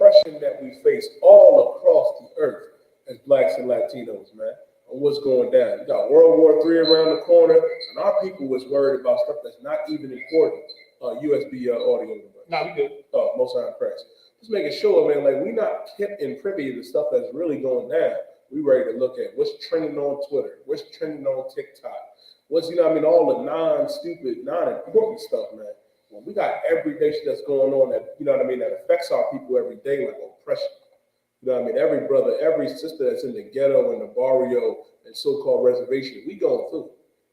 oppression that we face all across the earth as blacks and Latinos, man, on what's going down. You got World War III around the corner, and our people was worried about stuff that's not even important. USB audio. No, we good. Most High Christ. Just making sure, man, like we not kept in privy to stuff that's really going down. We ready to look at what's trending on Twitter, what's trending on TikTok, what's, all the non-stupid, non-important stuff, man. Well, we got everyday shit that's going on that, that affects our people every day, like oppression. Every brother, every sister that's in the ghetto and the barrio and so-called reservation, we going through.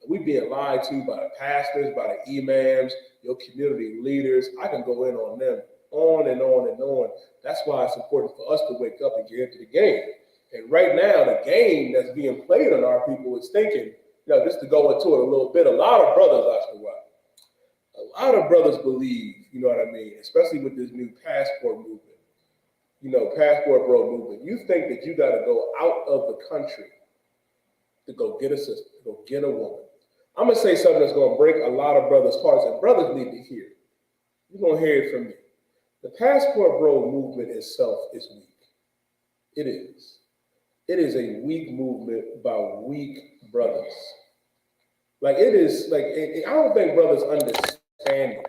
We being lied to by the pastors, by the imams, your community leaders. I can go in on them on and on and on. That's why it's important for us to wake up and get into the game. And right now, the game that's being played on our people is thinking, just to go into it a little bit, a lot of brothers, a lot of brothers believe, especially with this new passport movement, passport bro movement. You think that you got to go out of the country to go get a sister, to go get a woman. I'm going to say something that's going to break a lot of brothers' hearts, and brothers need to hear it. You're going to hear it from me. The passport bro movement itself is weak. It is. It is a weak movement by weak brothers. Like it is, I don't think brothers understand it.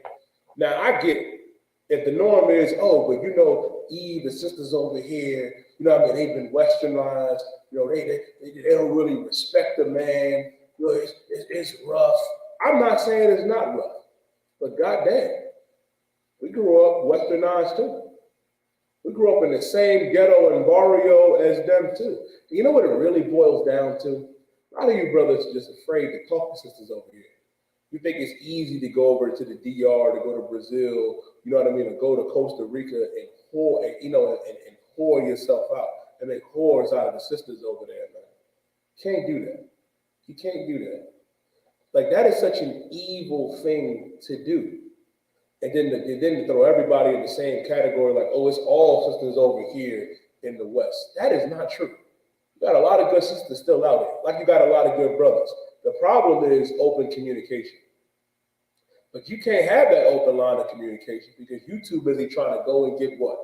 Now I get it. If the norm is, but Eve, the sisters over here, they've been westernized, they don't really respect the man, it's rough. I'm not saying it's not rough, but goddamn, we grew up westernized too. We grew up in the same ghetto and barrio as them too. You know what it really boils down to? A lot of you brothers are just afraid to talk to sisters over here. You think it's easy to go over to the DR, to go to Brazil, to go to Costa Rica and whore yourself out and make whores out of the sisters over there, man. Can't do that. You can't do that. Like that is such an evil thing to do. And then to throw everybody in the same category, like, it's all sisters over here in the West. That is not true. You got a lot of good sisters still out there, like you got a lot of good brothers. The problem is open communication. But you can't have that open line of communication because you're too busy trying to go and get what?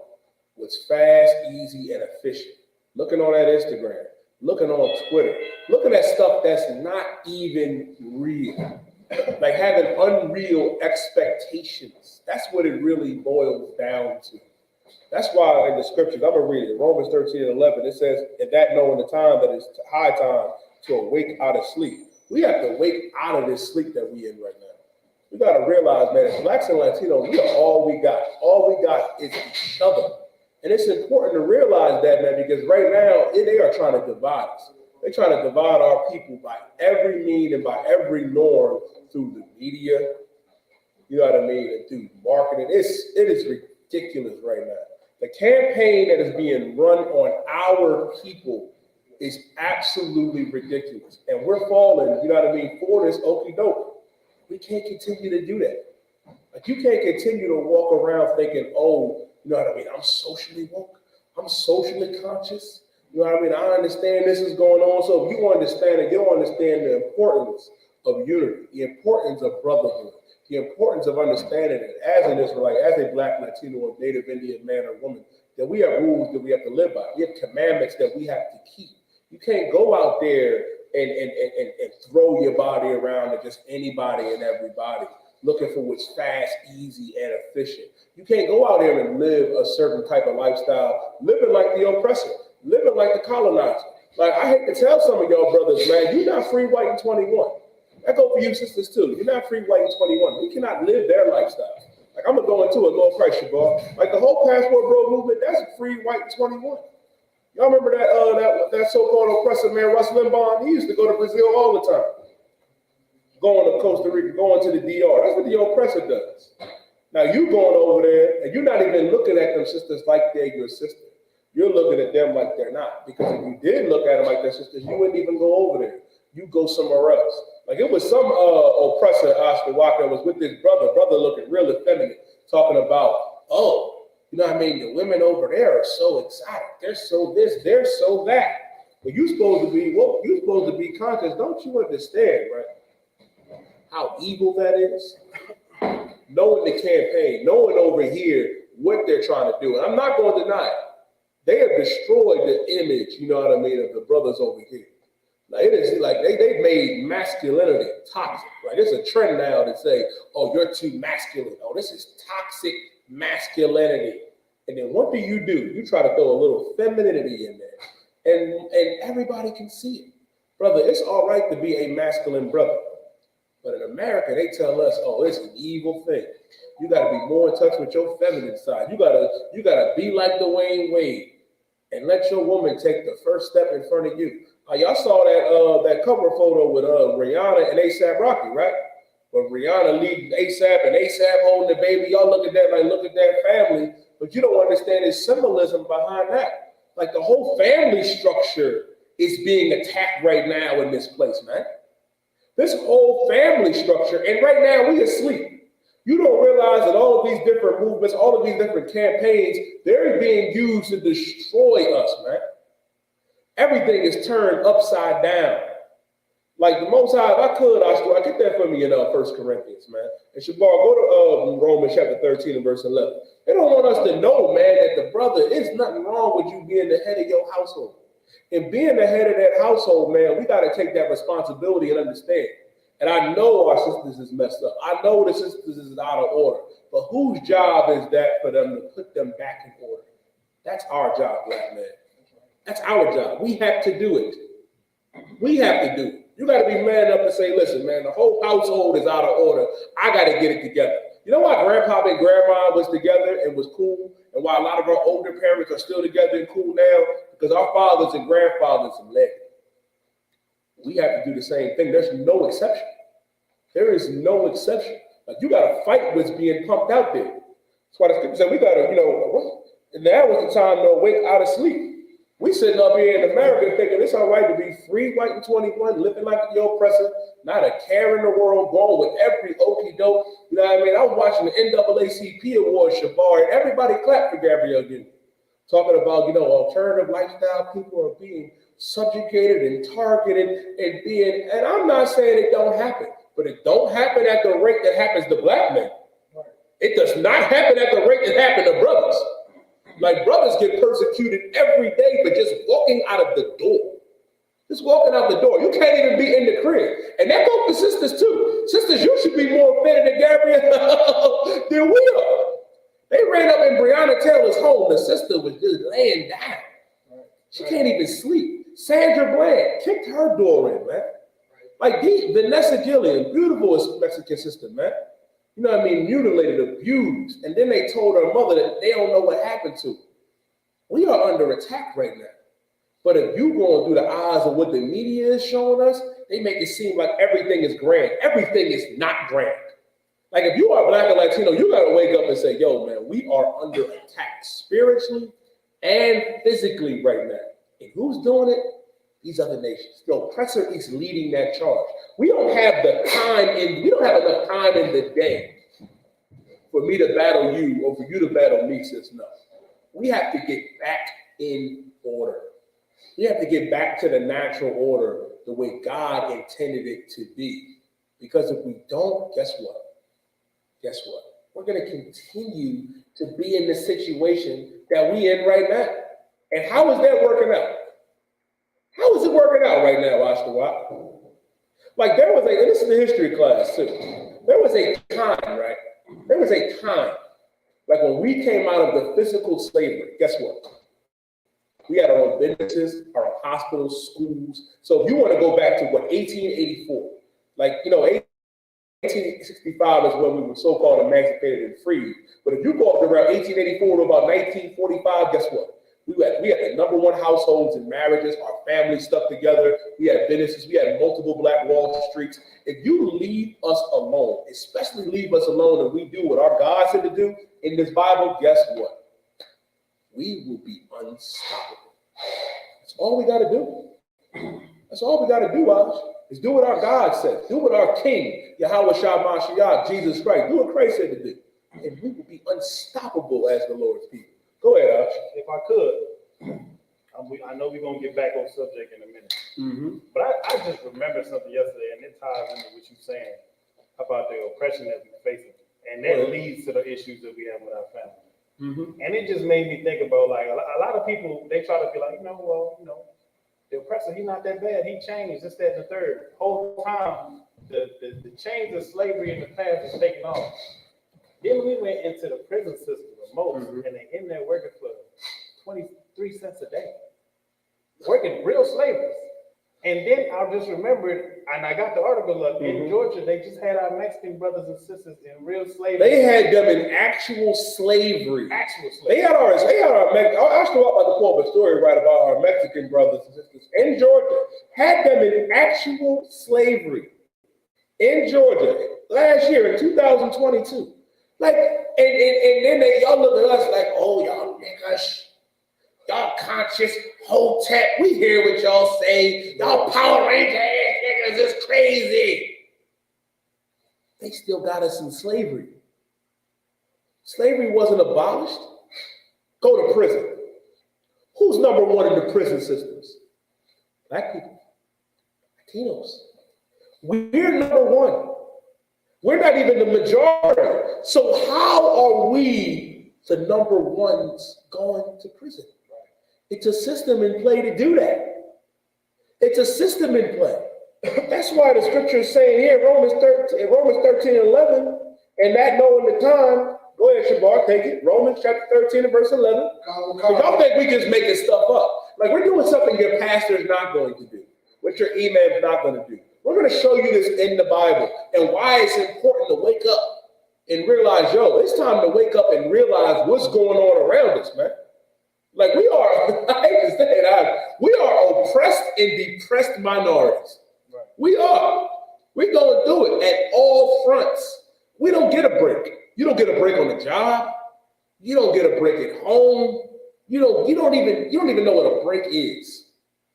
What's fast, easy, and efficient. Looking on that Instagram, looking on Twitter, looking at stuff that's not even real. Like having unreal expectations. That's what it really boils down to. That's why in the scriptures, I'm going to read it. Romans 13:11, it says, and that knowing the time that it's high time to awake out of sleep. We have to wake out of this sleep that we in right now. We got to realize, man, as blacks and Latinos, we are all we got. All we got is each other. And it's important to realize that, man, because right now, they are trying to divide us. They're trying to divide our people by every mean and by every norm through the media, and through marketing. It is ridiculous right now. The campaign that is being run on our people is absolutely ridiculous. And we're falling, for this okie doke. We can't continue to do that. Like you can't continue to walk around thinking, I'm socially woke. I'm socially conscious. I understand this is going on. So if you understand it, you'll understand the importance of unity, the importance of brotherhood, the importance of understanding it as an Israelite, as a black, Latino, or Native Indian man or woman, that we have rules that we have to live by. We have commandments that we have to keep. You can't go out there and throw your body around to just anybody and everybody, looking for what's fast, easy, and efficient. You can't go out there and live a certain type of lifestyle, living like the oppressor, living like the colonizer. Like, I hate to tell some of y'all brothers, man, you're not free white in 21. That goes for you sisters too. You're not free white in 21. We cannot live their lifestyle. Like, I'm going to go into it, Lord Christ, Shabbat. Like, the whole passport bro movement, that's free white in 21. Y'all remember that so-called oppressor man, Russ Limbaugh? He used to go to Brazil all the time. Going to Costa Rica, going to the DR. That's what the oppressor does. Now, you going over there, and you're not even looking at them sisters like they're your sister. You're looking at them like they're not. Because if you did look at them like their sisters, you wouldn't even go over there. You go somewhere else. Like, it was some oppressor, I.S.U.P.K, that was with this brother looking real effeminate, talking about, the women over there are so exotic. They're so this, they're so that. But you're supposed to be woke. You're supposed to be conscious. Don't you understand, right? How evil that is? Knowing the campaign, knowing over here what they're trying to do. And I'm not going to deny it. They have destroyed the image, you know what I mean, of the brothers over here. Like it is like they've made masculinity toxic. Like it's a trend now to say, oh, you're too masculine. Oh, this is toxic masculinity. And then what do? You try to throw a little femininity in there. And everybody can see it. Brother, it's all right to be a masculine brother. But in America, they tell us, oh, it's an evil thing. You got to be more in touch with your feminine side. You gotta be like Dwayne Wade and let your woman take the first step in front of you. Y'all saw that cover photo with Rihanna and A$AP Rocky, right? Where Rihanna leading A$AP and A$AP holding the baby. Y'all look at that like, look at that family. But you don't understand the symbolism behind that. Like the whole family structure is being attacked right now in this place, man. This whole family structure, and right now we asleep. You don't realize that all of these different movements, all of these different campaigns, they're being used to destroy us, man. Everything is turned upside down. Like the Most High, if I could, I get that from me in 1 Corinthians, man. And Shabar, go to Romans chapter 13 and verse 11. They don't want us to know, man, that the brother, is nothing wrong with you being the head of your household. And being the head of that household, man, we got to take that responsibility and understand. And I know our sisters is messed up. I know the sisters is out of order. But whose job is that for them to put them back in order? That's our job, black man. That's our job. We have to do it. We have to do it. You got to be man up and say, listen, man, the whole household is out of order. I got to get it together. You know why grandpa and grandma was together and was cool? And why a lot of our older parents are still together and cool now? Because our fathers and grandfathers have led. We have to do the same thing. There's no exception. There is no exception. Like you got to fight what's being pumped out there. That's why the scripture said we got to, and now was the time to wake out of sleep. We sitting up here in America thinking it's all right to be free, white, and 21, living like the oppressor, not a care in the world, going with every okie doke. You know what I mean? I was watching the NAACP Awards, Shabar, and everybody clapped for Gabrielle Union. Talking about, alternative lifestyle, people are being subjugated and targeted and I'm not saying it don't happen, but it don't happen at the rate that happens to black men. It does not happen at the rate that happens to brothers. Like brothers get persecuted every day for just walking out of the door. Just walking out the door. You can't even be in the crib. And that goes for sisters too. Sisters, you should be more offended than Gabrielle than we are. They ran up in Breonna Taylor's home. The sister was just laying down. She can't even sleep. Sandra Bland kicked her door in, man. Like Vanessa Gillian, beautiful Mexican sister, man. You know what I mean? Mutilated, abused. And then they told her mother that they don't know what happened to her. We are under attack right now. But if you going through the eyes of what the media is showing us, they make it seem like everything is grand. Everything is not grand. Like if you are Black or Latino, you got to wake up and say, yo, man, we are under attack spiritually and physically right now. And who's doing it? These other nations. The oppressor is leading that charge. We don't have enough time in the day for me to battle you or for you to battle me, sis. No. We have to get back in order. We have to get back to the natural order the way God intended it to be. Because if we don't, guess what? Guess what? We're going to continue to be in the situation that we in right now. And how is that working out? How is it working out right now, Isupk? Like there was and this is the history class too. There was a time, right? There was a time, like when we came out of the physical slavery, guess what? We had our own businesses, our own hospitals, schools. So if you want to go back to 1884, like, 1865 is when we were so-called emancipated and free. But if you go up to around 1884 to about 1945, guess what? We had the number one households and marriages, our families stuck together. We had businesses, we had multiple Black Wall Streets. If you leave us alone, especially leave us alone and we do what our God said to do in this Bible, guess what? We will be unstoppable. That's all we got to do. That's all we got to do, Ash, is do what our God said. Do what our King, Yahweh Shah Mashiach, Jesus Christ, do what Christ said to do. And we will be unstoppable as the Lord's people. Go ahead, Ash. If I could, I know we're going to get back on subject in a minute. Mm-hmm. But I just remembered something yesterday, and it ties into what you're saying about the oppression that we're facing. And that leads to the issues that we have with our family. And it just made me think about like a lot of people, they try to be like, the oppressor, he's not that bad. He changed, this, that, and the third. Whole time, the chains of slavery in the past was taken off. Then we went into the prison system the most, and they in there working for 23 cents a day, working real slaves. And then I just remembered, and I got the article up, in Georgia, they just had our Mexican brothers and sisters in real slavery. They had them in actual slavery. Actual slavery. They had our I still about to quote a story right about our Mexican brothers and sisters in Georgia. Had them in actual slavery in Georgia last year in 2022. Like, and then y'all look at us like, oh, y'all niggas, y'all conscious, hotep, we hear what y'all say, y'all Power Ranger ass niggas is crazy. They still got us in slavery. Slavery wasn't abolished. Go to prison. Who's number one in the prison systems? Black people, Latinos. We're number one. We're not even the majority. So how are we the number ones going to prison? It's a system in play to do that. It's a system in play. That's why the scripture is saying here, Romans 13 and 11, and that knowing the time, go ahead, Shabar, take it. Romans chapter 13 and verse 11. Y'all think we just making stuff up. Like we're doing something your pastor is not going to do, what your imam is not going to do. We're going to show you this in the Bible and why it's important to wake up and realize, yo, it's time to wake up and realize what's going on around us, man. Like we are, I hate to say it, we are oppressed and depressed minorities. Right. We are. We're going through it at all fronts. We don't get a break. You don't get a break on the job. You don't get a break at home. You don't even know what a break is.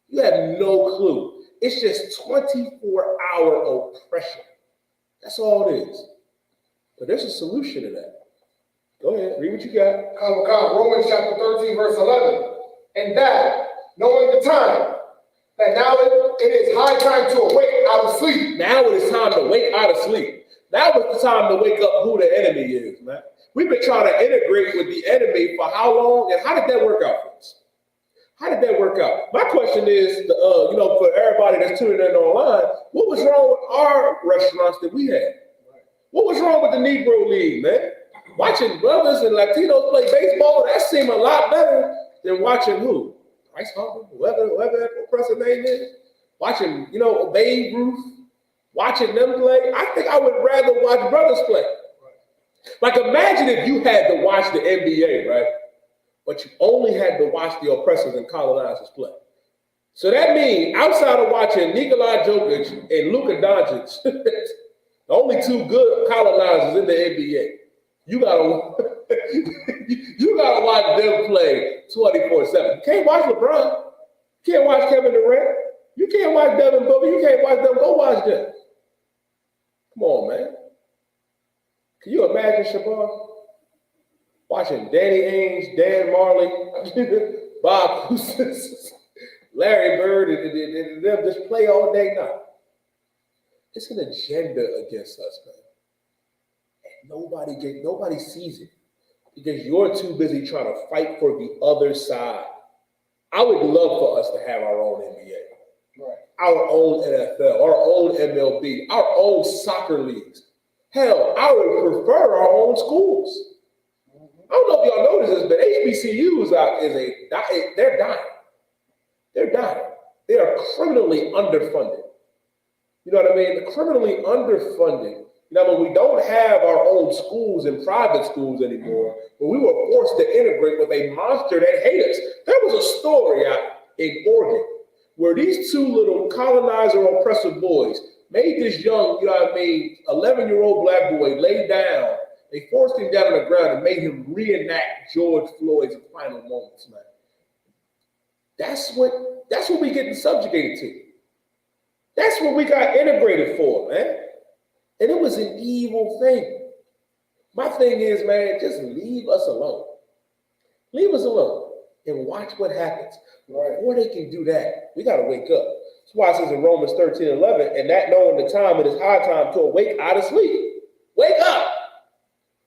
You have no clue. It's just 24-hour oppression. That's all it is. But there's a solution to that. Go ahead, read what you got. Romans chapter 13, verse 11. And that, knowing the time, that now it is high time to awake out of sleep. Now it is time to wake out of sleep. Now is the time to wake up who the enemy is, man. We've been trying to integrate with the enemy for how long, and how did that work out for us? How did that work out? My question is, for everybody that's tuning in online, what was wrong with our restaurants that we had? What was wrong with the Negro League, man? Watching brothers and Latinos play baseball, that seemed a lot better than watching who? Bryce Harper, whoever that oppressive name is. Watching, Babe Ruth, watching them play. I think I would rather watch brothers play. Like imagine if you had to watch the NBA, right? But you only had to watch the oppressors and colonizers play. So that means outside of watching Nikola Jokic and Luka Doncic, the only two good colonizers in the NBA, you gotta watch them play 24/7. You can't watch LeBron. You can't watch Kevin Durant. You can't watch Devin Booker. You can't watch them. Go watch them. Come on, man. Can you imagine, Shabar? Watching Danny Ainge, Dan Marley, Bob Cousins, Larry Bird, and them just play all day now. It's an agenda against us, man. And nobody sees it because you're too busy trying to fight for the other side. I would love for us to have our own NBA, right? Our own NFL, our own MLB, our own soccer leagues. Hell, I would prefer our own schools. I don't know if y'all notice this, but HBCUs they're dying. They're dying. They are criminally underfunded. You know what I mean? They're criminally underfunded. But we don't have our own schools and private schools anymore, but we were forced to integrate with a monster that hates us. There was a story out in Oregon where these two little colonizer oppressive boys made this young, 11-year-old black boy lay down. They forced him down on the ground and made him reenact George Floyd's final moments, man. That's what we getting subjugated to. That's what we got integrated for, man. And it was an evil thing. My thing is, man, just leave us alone. Leave us alone and watch what happens. Before they can do that, we got to wake up. That's why it says in Romans 13:11, and that knowing the time, it is high time to awake out of sleep. Wake up.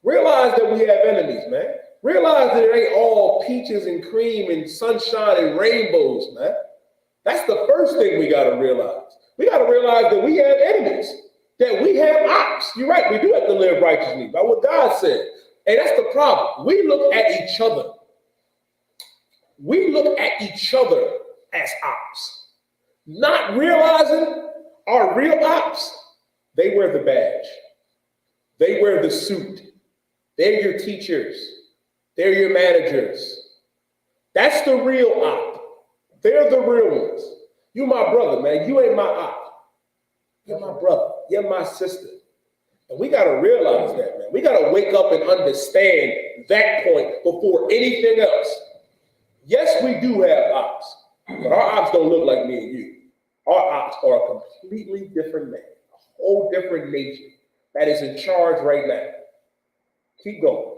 Realize that we have enemies, man. Realize that it ain't all peaches and cream and sunshine and rainbows, man. That's the first thing we got to realize. We got to realize that we have enemies, that we have ops. You're right, we do have to live righteously by what God said. And that's the problem. We look at each other. We look at each other as ops, not realizing our real ops. They wear the badge. They wear the suit. They're your teachers. They're your managers. That's the real op. They're the real ones. You my brother, man. You ain't my op. You're my brother. You're my sister. And we got to realize that, man. We got to wake up and understand that point before anything else. Yes, we do have ops, but our ops don't look like me and you. Our ops are a completely different man, a whole different nature that is in charge right now. Keep going.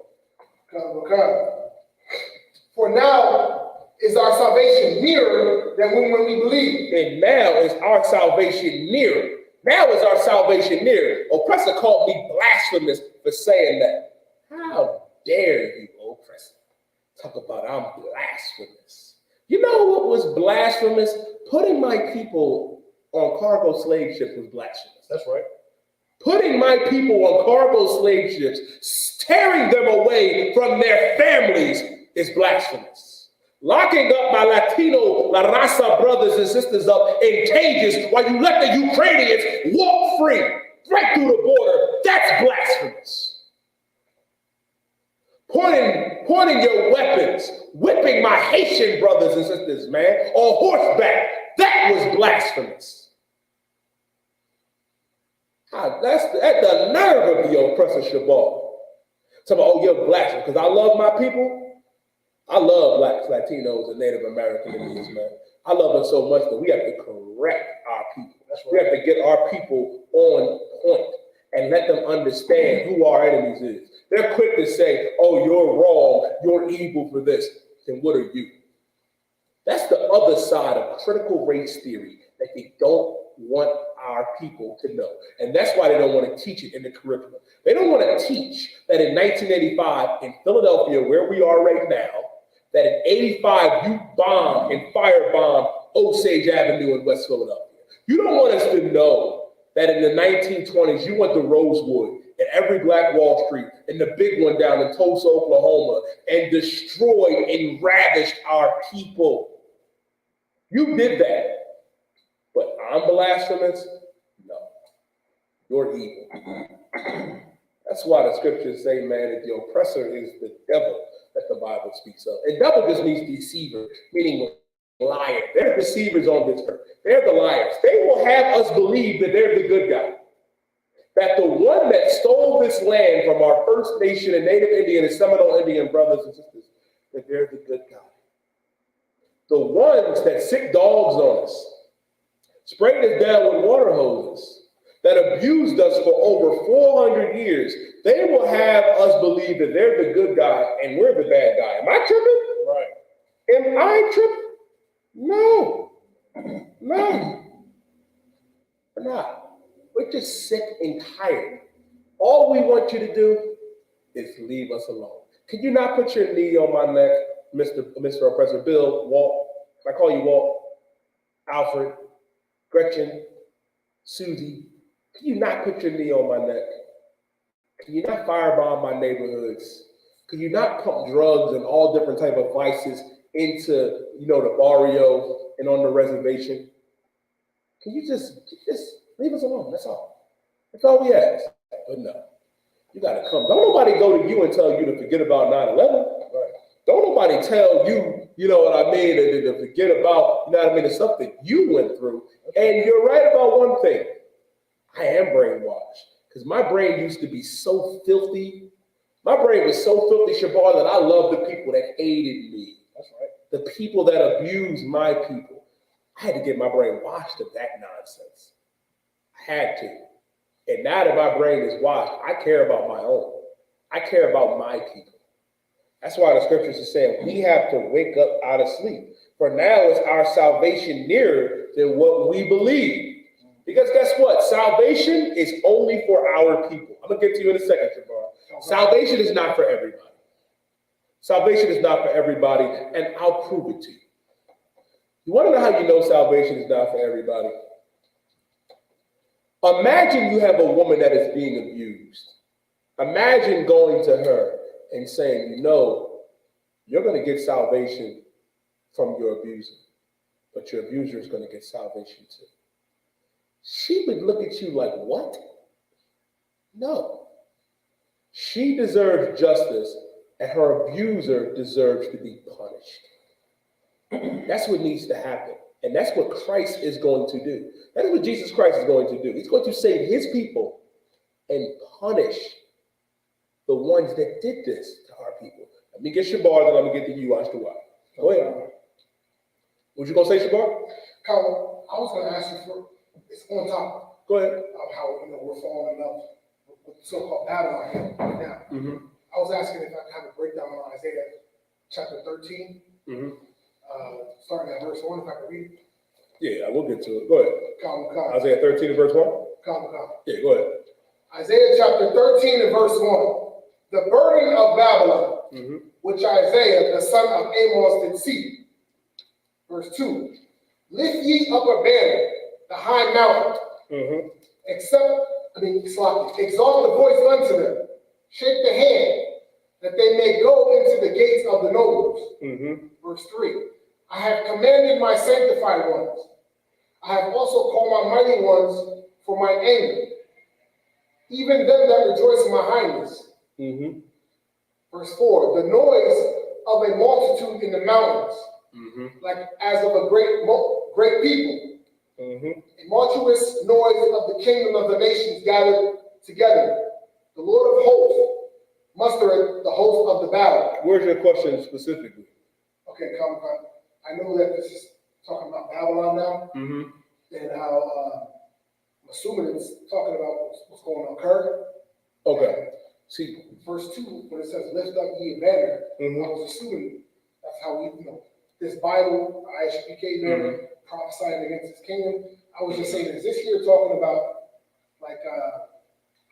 Okay. For now is our salvation nearer than when we believe. And now is our salvation nearer. Now is our salvation nearer. Oppressor called me blasphemous for saying that. How dare you, oppressor? Talk about I'm blasphemous. You know what was blasphemous? Putting my people on cargo slave ships was blasphemous. That's right. Putting my people on cargo slave ships, tearing them away from their families is blasphemous. Locking up my Latino La Raza brothers and sisters up in cages while you let the Ukrainians walk free right through the border, that's blasphemous. Pointing your weapons, whipping my Haitian brothers and sisters, man, on horseback, that was blasphemous. That's at the nerve of the oppressor Shabbat. Talking about, oh, you're blasphemous, because I love my people. I love blacks, Latinos, and Native American Indians, man. I love them so much that we have to correct our people. That's right. We have to get our people on point and let them understand who our enemies is. They're quick to say, oh, you're wrong, you're evil for this. Then what are you? That's the other side of critical race theory that they don't want our people to know. And that's why they don't want to teach it in the curriculum. They don't want to teach that in 1985 in Philadelphia, where we are right now, that in 85 you bombed and firebombed Osage Avenue in West Philadelphia. You don't want us to know that in the 1920s you went to Rosewood and every Black Wall Street and the big one down in Tulsa, Oklahoma, and destroyed and ravished our people. You did that. But I'm blasphemous? No. You're evil. That's why the scriptures say, man, that the oppressor is the devil that the Bible speaks of. And devil just means deceiver, meaning liar. They're deceivers on this earth. They're the liars. They will have us believe that they're the good guy. That the one that stole this land from our First Nation and Native Indian and Seminole Indian brothers and sisters, that they're the good guy. The ones that sick dogs on us, sprayed us down with water hoses, that abused us for over 400 years, they will have us believe that they're the good guy and we're the bad guy. Am I tripping? Right. Am I tripping? No. No. We're not. We're just sick and tired. All we want you to do is leave us alone. Can you not put your knee on my neck, Mr. Oppressor Bill, Walt? I call you Walt, Alfred, Gretchen, Susie. Can you not put your knee on my neck? Can you not firebomb my neighborhoods? Can you not pump drugs and all different type of vices into, the barrio and on the reservation? Can you just leave us alone? That's all. That's all we ask. But no, you got to come. Don't nobody go to you and tell you to forget about 9/11. Right. Don't nobody tell you, to forget about, the stuff that you went through. And you're right about one thing. I am brainwashed because my brain used to be so filthy. My brain was so filthy, Shabar, that I loved the people that hated me. That's right. The people that abused my people. I had to get my brain washed of that nonsense. I had to. And now that my brain is washed, I care about my own. I care about my people. That's why the scriptures are saying we have to wake up out of sleep. For now is our salvation nearer than what we believe. Because guess what? Salvation is only for our people. I'm going to get to you in a second, Shabar. Salvation is not for everybody. Salvation is not for everybody, and I'll prove it to you. You want to know how you know salvation is not for everybody? Imagine you have a woman that is being abused. Imagine going to her and saying, you know, you're going to get salvation from your abuser, but your abuser is going to get salvation too. She would look at you like, what? No. She deserves justice, and her abuser deserves to be punished. That's what needs to happen. And that's what Christ is going to do. That is what Jesus Christ is going to do. He's going to save his people and punish the ones that did this to our people. Let me get Shabar, then I'm going to get to you, Ashtawa. Go ahead. What you going to say, Shabar? Colin, I was going to ask you for, it's on top. Go ahead. Of how, we're falling in love with the so-called Babylon here right now. Mm-hmm. I was asking if I could have a breakdown on Isaiah chapter 13. Mm-hmm. Starting at verse 1, if I can read. Yeah, we'll get to it. Go ahead. Come. Isaiah 13 and verse 1? Come. Yeah, go ahead. Isaiah chapter 13 and verse 1. The burden of Babylon, which Isaiah, the son of Amos, did see. Verse 2. Lift ye up a banner, the high mountain. Exalt the voice unto them. Shake the hand, that they may go into the gates of the nobles. Verse 3. I have commanded my sanctified ones. I have also called my mighty ones for my anger, even them that rejoice in my highness. Verse 4. The noise of a multitude in the mountains, like as of a great people. A multituous noise of the kingdom of the nations gathered together. The Lord of hosts mustereth the host of the battle. Where's your question specifically? Okay, come. I know that this is talking about Babylon now, and how I'm assuming it's talking about what's going to occur. Okay. See, verse 2, when it says, lift up ye a banner, I was assuming that's how we, this Bible, I.S.U.P.K. banner, prophesying against his kingdom. I was just saying, is this here talking about, like,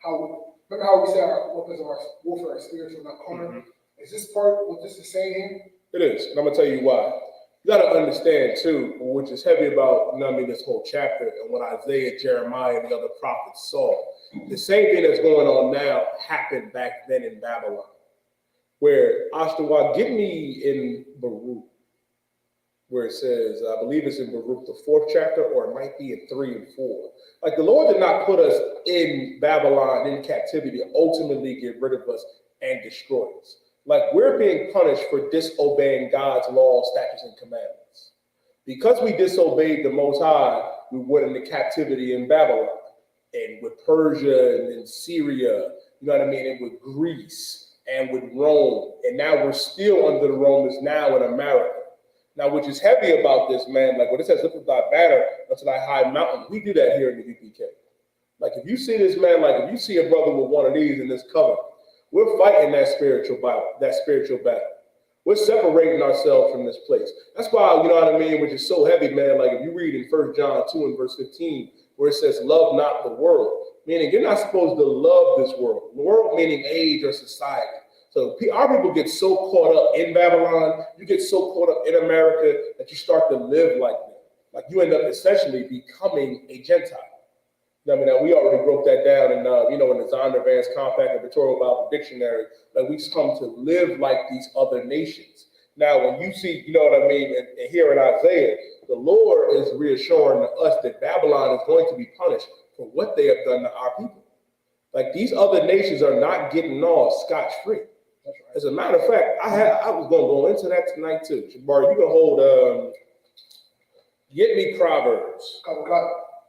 remember how we say our weapons of our warfare are spiritual, not carnal? Is this part what this is saying here? it is, and I'm going to tell you why. You got to understand, too, which is heavy about, this whole chapter and what Isaiah, Jeremiah, and the other prophets saw. The same thing that's going on now happened back then in Babylon, where Ashtawa, get me in Baruch, where it says, I believe it's in Baruch, the 4th chapter, or it might be in 3 and 4. Like, the Lord did not put us in Babylon in captivity to ultimately get rid of us and destroy us. Like, we're being punished for disobeying God's laws, statutes, and commandments. Because we disobeyed the Most High, we went into captivity in Babylon, and with Persia, and then Syria, and with Greece, and with Rome. And now we're still under the Romans now in America. Now, which is heavy about this, man, like when it says, lift up thy banner unto thy high mountain, we do that here in the U.P.K. Like, if you see this, man, like if you see a brother with one of these in this cover, we're fighting that spiritual battle. We're separating ourselves from this place. That's why, which is so heavy, man. Like, if you read in 1 John 2 and verse 15, where it says, love not the world, meaning you're not supposed to love this world. The world meaning age or society. So our people get so caught up in Babylon, you get so caught up in America that you start to live like them. Like, you end up essentially becoming a Gentile. We already broke that down in, in the Zondervan's Compact and Pictorial Bible Dictionary, that we come to live like these other nations. Now, when you see, and here in Isaiah, the Lord is reassuring to us that Babylon is going to be punished for what they have done to our people. Like, these other nations are not getting off scotch-free. Right. As a matter of fact, I was going to go into that tonight too. Shabar, you can hold, get me Proverbs.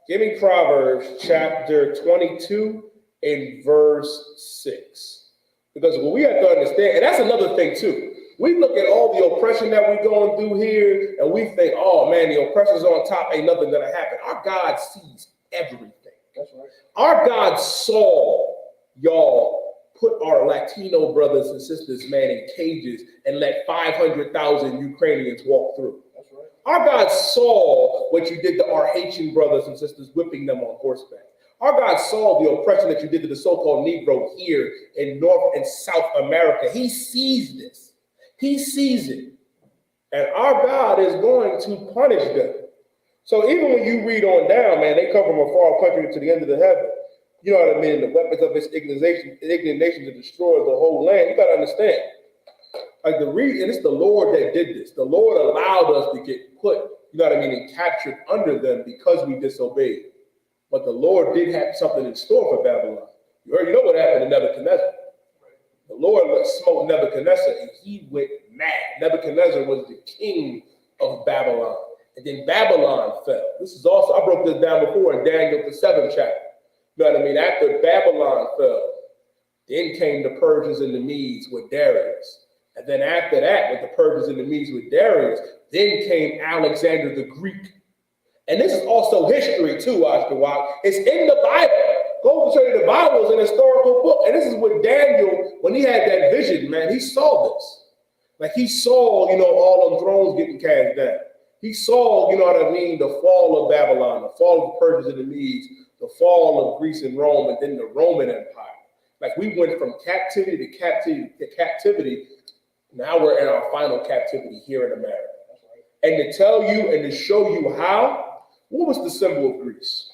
Give me Proverbs chapter 22 and verse 6. Because what we have to understand, and that's another thing too. We look at all the oppression that we're going through here, and we think, oh man, the oppression's on top, ain't nothing gonna happen. Our God sees everything. That's right. Our God saw y'all put our Latino brothers and sisters, man, in cages and let 500,000 Ukrainians walk through. That's right. Our God saw what you did to our Haitian brothers and sisters, whipping them on horseback. Our God saw the oppression that you did to the so-called Negro here in North and South America. He sees this. He sees it. And our God is going to punish them. So even when you read on down, man, they come from a far country to the end of the heaven. You know what I mean? The weapons of his indignation to destroy the whole land. You got to understand. Like the reason, it's the Lord that did this. The Lord allowed us to get put, you know what I mean, and captured under them because we disobeyed. But the Lord did have something in store for Babylon. You know what happened to Nebuchadnezzar. The Lord smote Nebuchadnezzar and he went mad. Nebuchadnezzar was the king of Babylon. And then Babylon fell. This is also, I broke this down before in Daniel, the 7th chapter. You know what I mean? After Babylon fell, then came the Persians and the Medes with Darius. And then after that, with the Persians and the Medes with Darius, then came Alexander the Greek. And this is also history too, I.S.U.P.K. It's in the Bible. Go study the Bible is an historical book. And this is what Daniel, when he had that vision, man, he saw this. Like he saw, you know, all the thrones getting cast down. He saw, you know what I mean, the fall of Babylon, the fall of the Persians and the Medes, the fall of Greece and Rome, and then the Roman Empire. Like we went from captivity to captivity to captivity. Now we're in our final captivity here in America. And to tell you and to show you how, what was the symbol of Greece?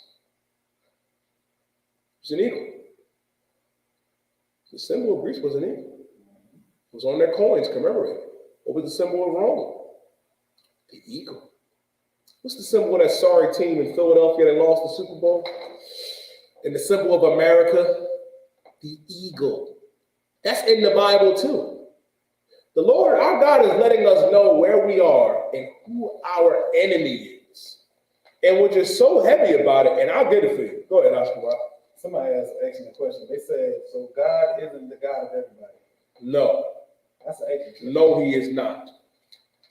It's an eagle. The symbol of Greece was an eagle. It was on their coins commemorated. What was the symbol of Rome? The eagle. What's the symbol of that sorry team in Philadelphia that lost the Super Bowl? And the symbol of America? The eagle. That's in the Bible too. The Lord, our God, is letting us know where we are and who our enemy is. And we're just so heavy about it, and I'll get it for you. Go ahead, I.S.U.P.K. Somebody asked me a question. They said, so God isn't the God of everybody. No. That's an excellent. No, he is not.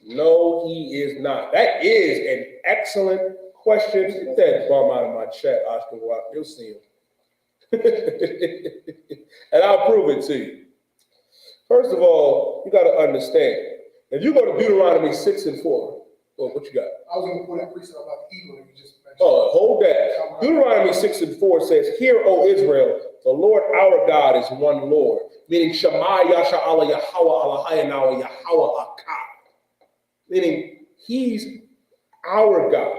No, he is not. That is an excellent question. Get that bomb out of my chat, I.S.U.P.K. You'll see him. And I'll prove it to you. First of all, you got to understand. If you go to Deuteronomy 6 and 4, well, what you got? I was going to put that precept about the eagle that you just mentioned. Oh, hold that. Deuteronomy 6 and 4 says, "Hear, O Israel, the Lord our God is one Lord," meaning Shema Yasha Allah Yahweh Allahayanawa Yahweh Akkad. Meaning he's our God.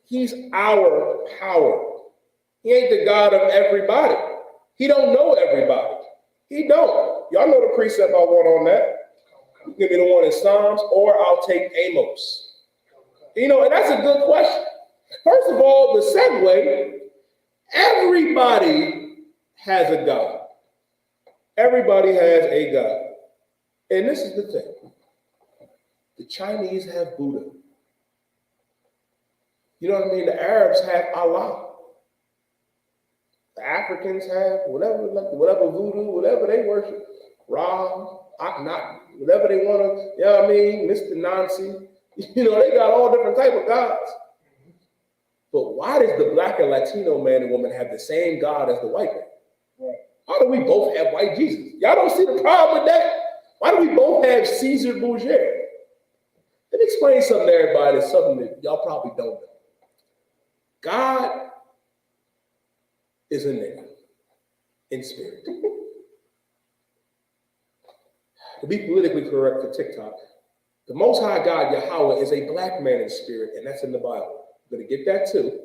He's our power. He ain't the God of everybody. He don't know everybody. He don't. Y'all know the precept I want on that. You give me the one in Psalms, or I'll take Amos. You know, and that's a good question. First of all, the segue, everybody has a God. Everybody has a God. And this is the thing. The Chinese have Buddha. You know what I mean? The Arabs have Allah. The Africans have whatever voodoo, whatever they worship. Ra, Akhenaten, whatever they want to, you know what I mean? Mr. Nancy. You know, they got all different type of gods. But why does the Black and Latino man and woman have the same God as the white man? Right. Why do we both have white Jesus? Y'all don't see the problem with that? Why do we both have Caesar Borgia? Let me explain something to everybody, that's something that y'all probably don't know. God is a nigga in spirit. To be politically correct for TikTok, the Most High God, Yahweh, is a black man in spirit, and that's in the Bible. I'm going to get that too,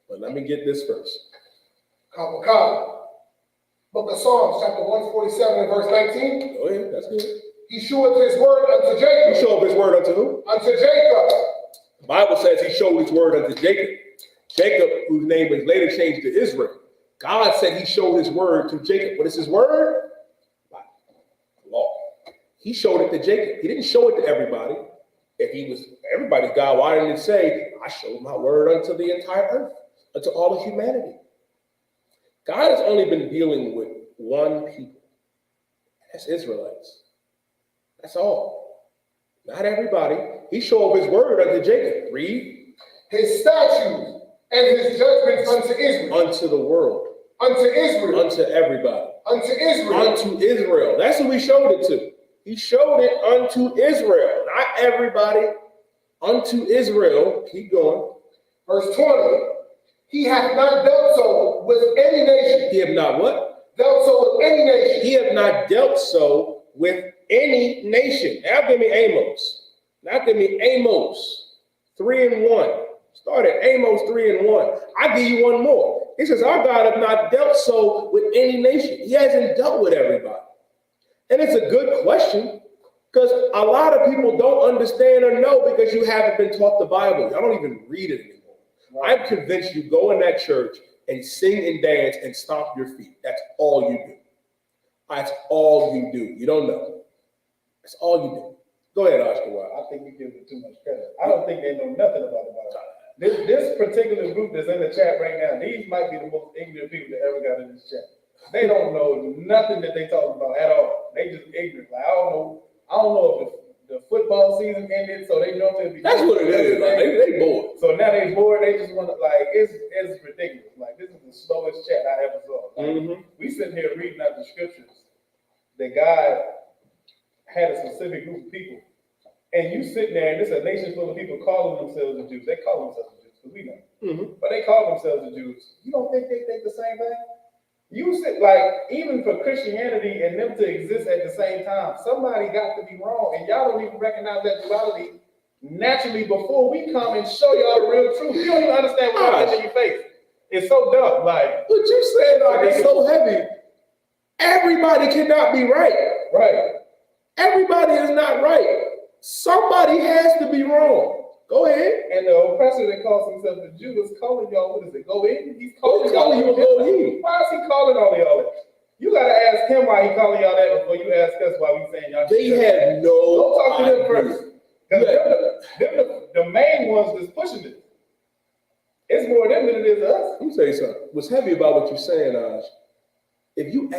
but let me get this first. Book of Psalms, chapter 147 and verse 19. Oh yeah, that's good. He showeth his word unto Jacob. He showed his word unto who? Unto Jacob. The Bible says he showed his word unto Jacob. Jacob, whose name was later changed to Israel. God said he showed his word to Jacob. What is his word? Law. He showed it to Jacob. He didn't show it to everybody. If he was everybody's God, why didn't it say, I showed my word unto the entire earth, unto all of humanity? God has only been dealing with one people. That's Israelites. That's all. Not everybody. He showed his word unto Jacob. Read. His statutes and his judgments unto Israel. Unto the world. Unto Israel. Unto everybody. Unto Israel. Unto Israel. That's who he showed it to. He showed it unto Israel. Not everybody. Unto Israel. Keep going. Verse 20. He hath not dealt so with any nation. He have not what? Dealt so with any nation. He have not dealt so with any nation. Now give me Amos. Now give me Amos 3:1. Start at Amos 3:1. I give you one more. It says, our God has not dealt so with any nation. He hasn't dealt with everybody. And it's a good question because a lot of people don't understand or know because you haven't been taught the Bible. Y'all don't even read it anymore. Right. I'm convinced you go in that church and sing and dance and stomp your feet. That's all you do. That's all you do. You don't know. That's all you do. Go ahead, Oscar Wilde. I think you give it too much credit. I don't think they know nothing about the Bible. This particular group that's in the chat right now, these might be the most ignorant people that ever got in this chat. They don't know nothing that they talking about at all. They just ignorant. Like, I don't know if the football season ended, so they know they'll be. That's what it is. Like, they bored. So now they bored. They just want to, like, it's ridiculous. Like, this is the slowest chat I ever saw. Like, we sitting here reading out the scriptures that God had a specific group of people. And you sitting there, and this is a nation full of people calling themselves the Jews. They call themselves the Jews, because we know. But they call themselves the Jews. You don't think they think the same thing? You sit, like, even for Christianity and them to exist at the same time, somebody got to be wrong. And y'all don't even recognize that duality naturally before we come and show y'all the real truth. You don't even understand what's in your face. It's so dumb. Like, what you said is so heavy. Everybody cannot be right. Right. Everybody is not right. Somebody has to be wrong. Go ahead. And the oppressor that calls himself the Jew is calling y'all, what is it, go in? He's calling you go in. Why is he calling all y'all that? You got to ask him why he calling y'all that before you ask us why we saying y'all. They have no Don't talk to them first. Because Yeah. the main ones that's pushing it. It's more them than it is us. Let me tell you something. What's heavy about what you're saying, Aj, if you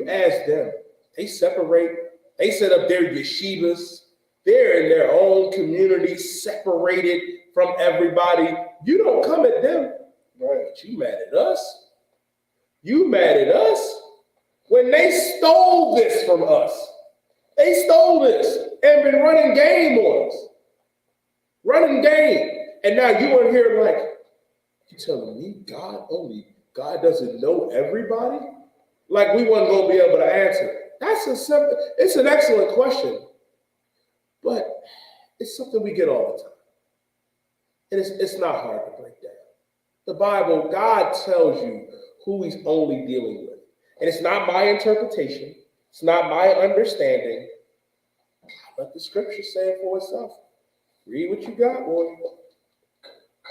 ask them, they separate. They set up their yeshivas. They're in their own community, separated from everybody. You don't come at them. Right. But you mad at us. You mad at us when they stole this from us. They stole this and been running game on us. Running game. And now you are here like, you telling me God doesn't know everybody? Like we wasn't going to be able to answer. It's an excellent question, but it's something we get all the time. And it's not hard to break down. The Bible, God tells you who he's only dealing with. And it's not my interpretation. It's not my understanding. Let the scripture say it for itself. Read what you got, boy.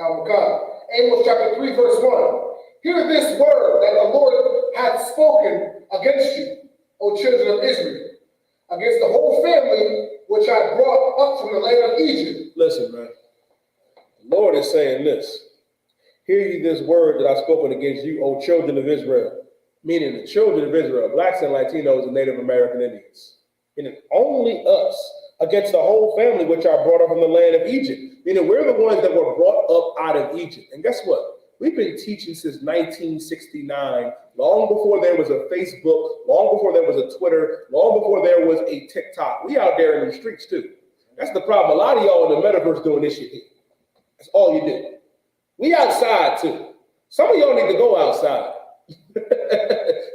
Amos chapter 3, verse 1. Hear this word that the Lord hath spoken against you, O children of Israel, against the whole family which I brought up from the land of Egypt. Listen, man. The Lord is saying this. Hear ye this word that I've spoken against you, O children of Israel. Meaning the children of Israel, blacks and Latinos and Native American Indians. Meaning only us against the whole family which I brought up from the land of Egypt. Meaning we're the ones that were brought up out of Egypt. And guess what? We've been teaching since 1969, long before there was a Facebook, long before there was a Twitter, long before there was a TikTok. We out there in the streets too. That's the problem. A lot of y'all in the metaverse doing this shit here. That's all you do. We outside too. Some of y'all need to go outside.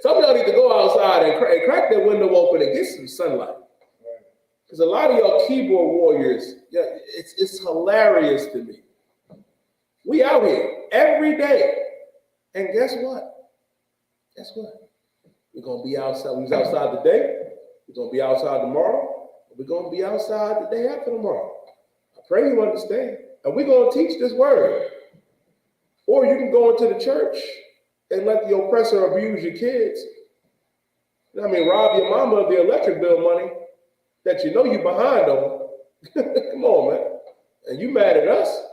Some of y'all need to go outside and crack that window open and get some sunlight. Because a lot of y'all keyboard warriors, yeah, it's hilarious to me. We out here every day. And guess what? Guess what? We're going to be outside. We was outside today. We're going to be outside tomorrow. We're going to be outside the day after tomorrow. I pray you understand. And we're going to teach this word. Or you can go into the church and let the oppressor abuse your kids. I mean, rob your mama of the electric bill money that you know you behind on. Come on, man. And you mad at us?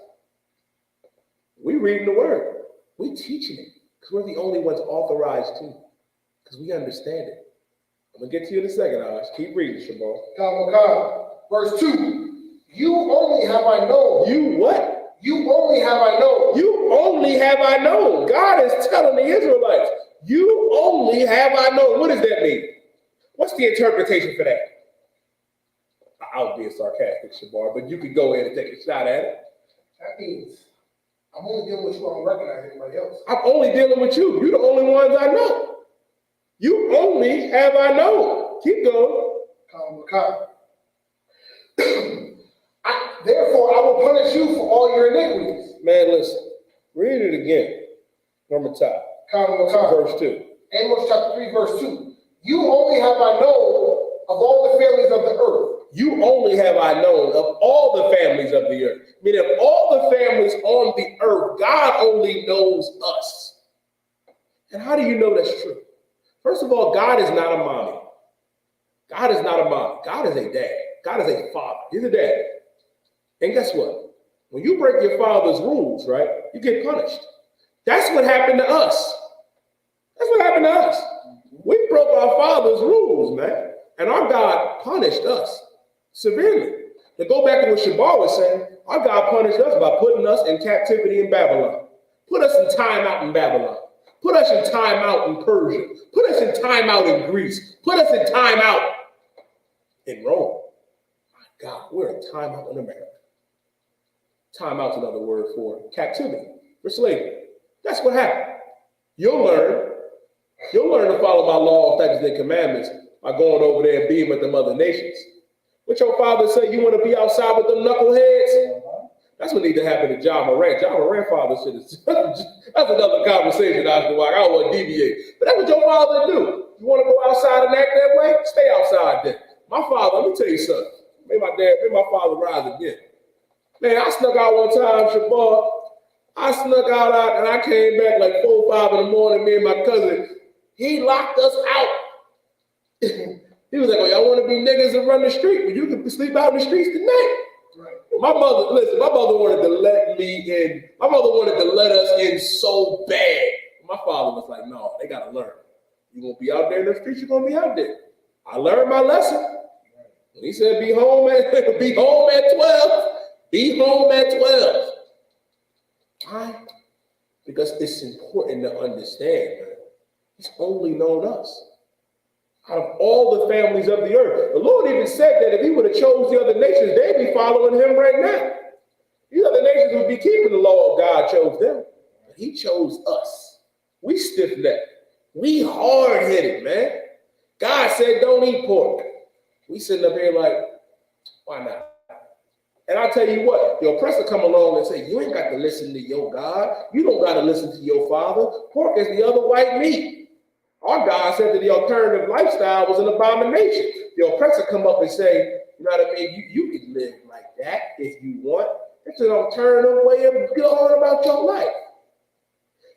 We reading the word. We teaching it because we're the only ones authorized to, because we understand it. I'm going to get to you in a second, Alex. Keep reading, Shabbat. Verse 2. You only have I known. You what? You only have I known. You only have I known. God is telling the Israelites, you only have I known. What does that mean? What's the interpretation for that? I was being sarcastic, Shabar, but you could go ahead and take a shot at it. That means I'm only dealing with you. I don't recognize anybody else. I'm only dealing with you. You're the only ones I know. You only have I known. Keep going. Therefore, I will punish you for all your iniquities. Man, listen. Read it again. From the top. Verse 2. Amos chapter 3, verse 2. You only have I known of all the families of the earth. You only have I known of all the families of the earth. Meaning of all the families on the earth, God only knows us. And how do you know that's true? First of all, God is not a mommy. God is not a mommy. God is a dad. God is a father. He's a dad. And guess what? When you break your father's rules, right, you get punished. That's what happened to us. That's what happened to us. We broke our father's rules, man. And our God punished us severely. To go back to what Shabar was saying, our God punished us by putting us in captivity in Babylon. Put us in time out in Babylon. Put us in time out in Persia. Put us in time out in Greece. Put us in time out in Rome. My God, we're in time out in America. Time out's another word for captivity, for slavery. That's what happened. You'll learn to follow my law, statutes, and commandments by going over there and being with them other nations. What your father said, you want to be outside with them knuckleheads? That's what needs to happen to John Moran. John Moran father should have, that's another conversation, Isupk. I don't want to deviate. But that's what your father do. You want to go outside and act that way? Stay outside then. My father, let me tell you something. Made my father rise again. Man, I snuck out one time, Shabar. I snuck out and I came back like 4 or 5 in the morning, me and my cousin. He locked us out. He was like, "Oh, y'all want to be niggas and run the street? Well, you can sleep out in the streets tonight." Right. My mother wanted to let me in. My mother wanted to let us in so bad. My father was like, "No, they got to learn. You're going to be out there in the streets, you're going to be out there." I learned my lesson. When he said, be home at 12. Be home at 12. Why? Because it's important to understand, man. He's only known us. Out of all the families of the earth. The Lord even said that if he would have chose the other nations, they'd be following him right now. These other nations would be keeping the law of God chose them. But he chose us. We stiff-necked. We hard-headed, man. God said don't eat pork. We sitting up here like, why not? And I'll tell you what, the oppressor come along and say, you ain't got to listen to your God. You don't got to listen to your father. Pork is the other white meat. Our God said that the alternative lifestyle was an abomination. The oppressor come up and say, you know what I mean? You can live like that if you want. It's an alternative way of going about your life.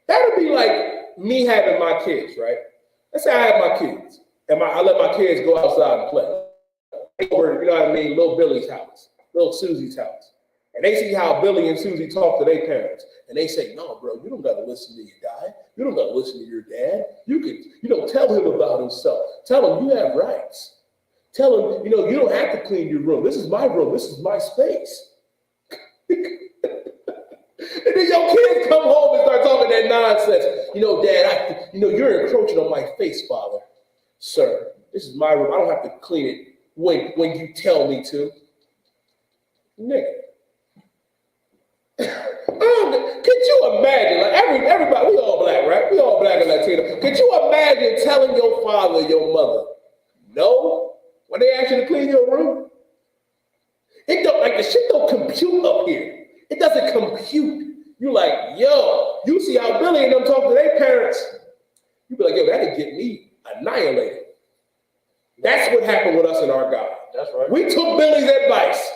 That would be like me having my kids, right? Let's say I have my kids, and I let my kids go outside and play. Over, you know what I mean, little Billy's house, little Susie's house. And they see how Billy and Susie talk to their parents. And they say, no, bro, you don't got to listen to your guy. You don't got to listen to your dad. Tell him about himself. Tell him you have rights. Tell him, you don't have to clean your room. This is my room. This is my space. And then your kids come home and start talking that nonsense. Dad, you're encroaching on my face, Father. Sir, this is my room. I don't have to clean it when you tell me to. Nigga. Could you imagine, like everybody, we all black, right? We all black and Latino. Could you imagine telling your father, your mother, no, when they ask you to clean your room? It don't, like, the shit don't compute up here. It doesn't compute. You like, yo, you see how Billy and them talk to their parents. You be like, yo, that'd get me annihilated. That's what happened with us and our God. That's right. We took Billy's advice.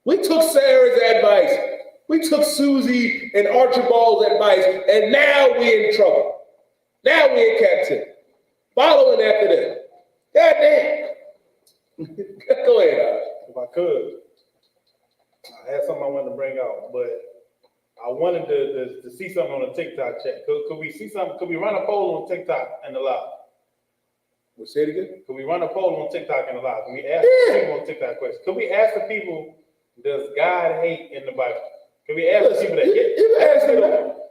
We took Sarah's advice. We took Susie and Archibald's advice, and now we're in trouble. Now we're in captivity. Following after them. God damn. Go ahead, Alex. If I could, I had something I wanted to bring out, but I wanted to see something on the TikTok chat. Could we see something? Could we run a poll on TikTok and the live? We'll say it again. Could we run a poll on TikTok and the live? Can we ask people on TikTok questions? Could we ask the people, does God hate in the Bible? Can we ask the people that?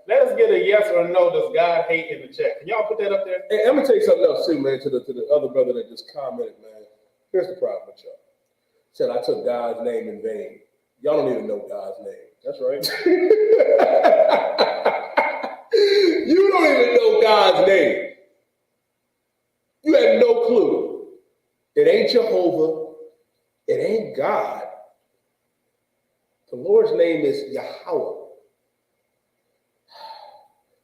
Let us get a yes or no. Does God hate in the chat? Can y'all put that up there? Hey, I'm gonna tell you something else too, man. To the other brother that just commented, man. Here's the problem with y'all. Said I took God's name in vain. Y'all don't even know God's name. That's right. You don't even know God's name. You have no clue. It ain't Jehovah. It ain't God. The Lord's name is Yahweh.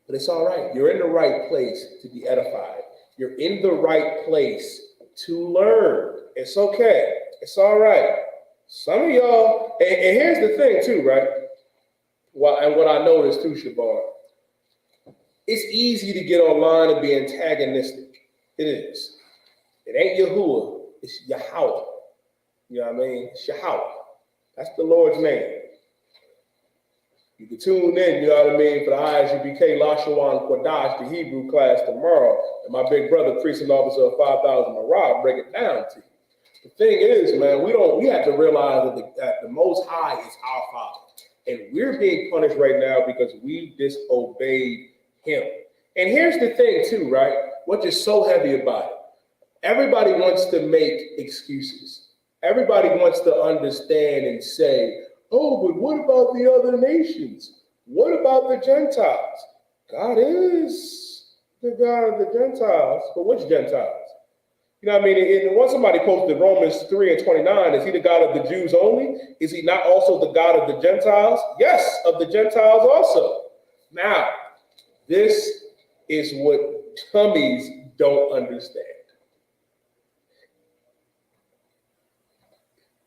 But it's all right. You're in the right place to be edified. You're in the right place to learn. It's okay. It's all right. Some of y'all, and here's the thing too, right? Well, and what I noticed too, Shabar, it's easy to get online and be antagonistic. It is. It ain't Yahuwah. It's Yahweh. You know what I mean? It's Yahweh. That's the Lord's name. You can tune in, you know what I mean, for the I.S.U.P.K. Lashawan Quadash, the Hebrew class tomorrow. And my big brother, priest and officer of 5,000 Marab, break it down to you. The thing is, man, we have to realize that the Most High is our Father. And we're being punished right now because we disobeyed him. And here's the thing too, right? What is so heavy about it? Everybody wants to make excuses. Everybody wants to understand and say, oh, but what about the other nations? What about the Gentiles? God is the God of the Gentiles. But which Gentiles? You know what I mean? And once somebody posted Romans 3:29, is he the God of the Jews only? Is he not also the God of the Gentiles? Yes, of the Gentiles also. Now, this is what dummies don't understand.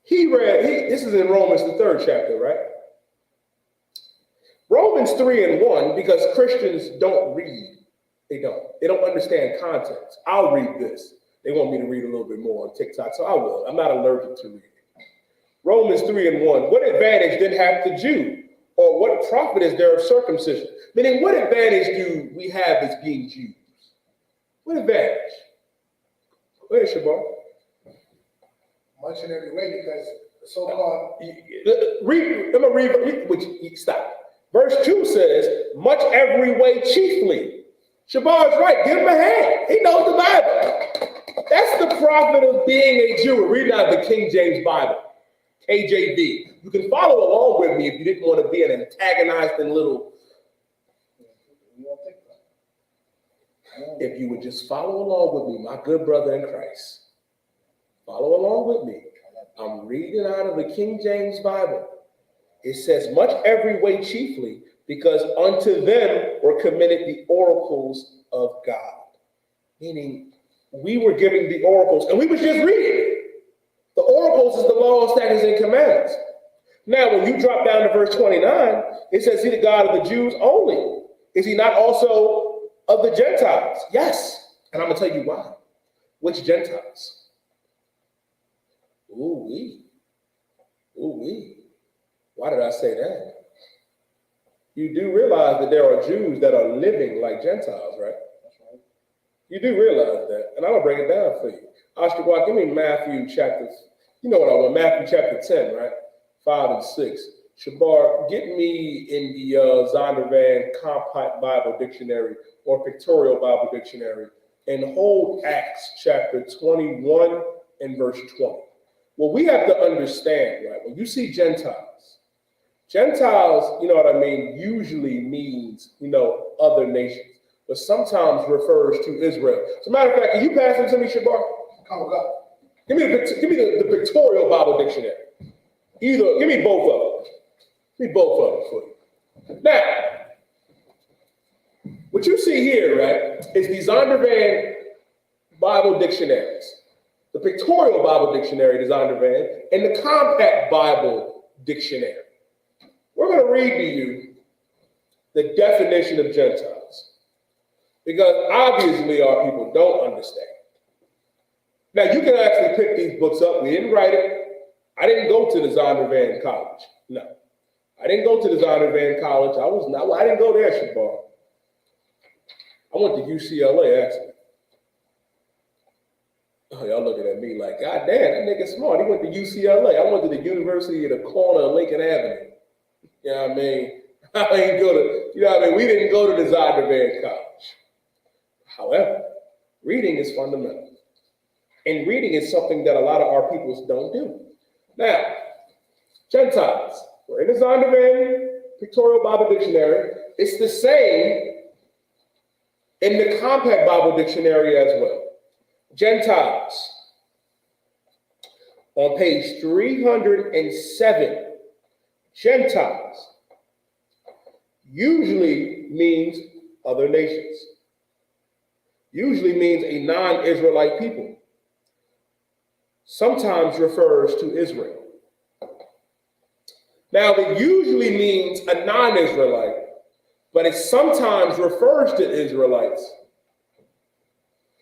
This is in Romans, the 3rd chapter, right? Romans 3:1, because Christians don't read. They don't understand context. I'll read this. They want me to read a little bit more on TikTok, so I will. I'm not allergic to reading. Romans 3:1, what advantage then hath the Jew? Or what profit is there of circumcision? Meaning, what advantage do we have as being Jews? What advantage? Go ahead, Shabar. Much in every way, because the so-called Stop. Verse 2 says, much every way chiefly. Shabar is right. Give him a hand. He knows the Bible. That's the profit of being a Jew. We're reading out of the King James Bible, KJV. You can follow along with me if you didn't want to be an antagonizing little. If you would just follow along with me, my good brother in Christ. Follow along with me. I'm reading out of the King James Bible. It says, much every way chiefly, because unto them were committed the oracles of God. Meaning, we were giving the oracles, and we was just reading it. The oracles is the law, statutes, and commandments. Now, when you drop down to verse 29, it says, he the God of the Jews only. Is he not also of the Gentiles? Yes. And I'm going to tell you why. Which Gentiles? Ooh-wee. Ooh-wee. Why did I say that? You do realize that there are Jews that are living like Gentiles, right? That's right. You do realize that. And I'm going to break it down for you. I.S.U.P.K, give me Matthew chapter, you know what I want, Matthew chapter 10, right? 5 and 6. Shabar, get me in the Zondervan Compact Bible Dictionary or Pictorial Bible Dictionary and hold Acts chapter 21 and verse 20. Well, we have to understand, right? When you see Gentiles, you know what I mean, usually means, other nations, but sometimes refers to Israel. As a matter of fact, can you pass it to me, Shabar? come God. Give me the Pictorial Bible Dictionary. Give me both of them. Give me both of them for you. Now, what you see here, right, is the Zondervan Bible dictionaries. The Pictorial Bible Dictionary, the Zondervan, and the Compact Bible Dictionary. We're going to read to you the definition of Gentiles, because obviously our people don't understand. Now, you can actually pick these books up. We didn't write it. I didn't go to the Zondervan College. No. I didn't go to the Zondervan College. I didn't go there, Shabar. I went to UCLA, actually. Oh, y'all looking at me like, God damn, that nigga smart. He went to UCLA. I went to the University at the corner of Lincoln Avenue. You know what I mean? I didn't go to, you know what I mean? We didn't go to the Zondervan College. However, reading is fundamental. And reading is something that a lot of our peoples don't do. Now, Gentiles. We're in the Zondervan Pictorial Bible Dictionary. It's the same in the Compact Bible Dictionary as well. Gentiles. On page 307, Gentiles usually means other nations. Usually means a non-Israelite people. Sometimes refers to Israel. Now, it usually means a non-Israelite, but it sometimes refers to Israelites.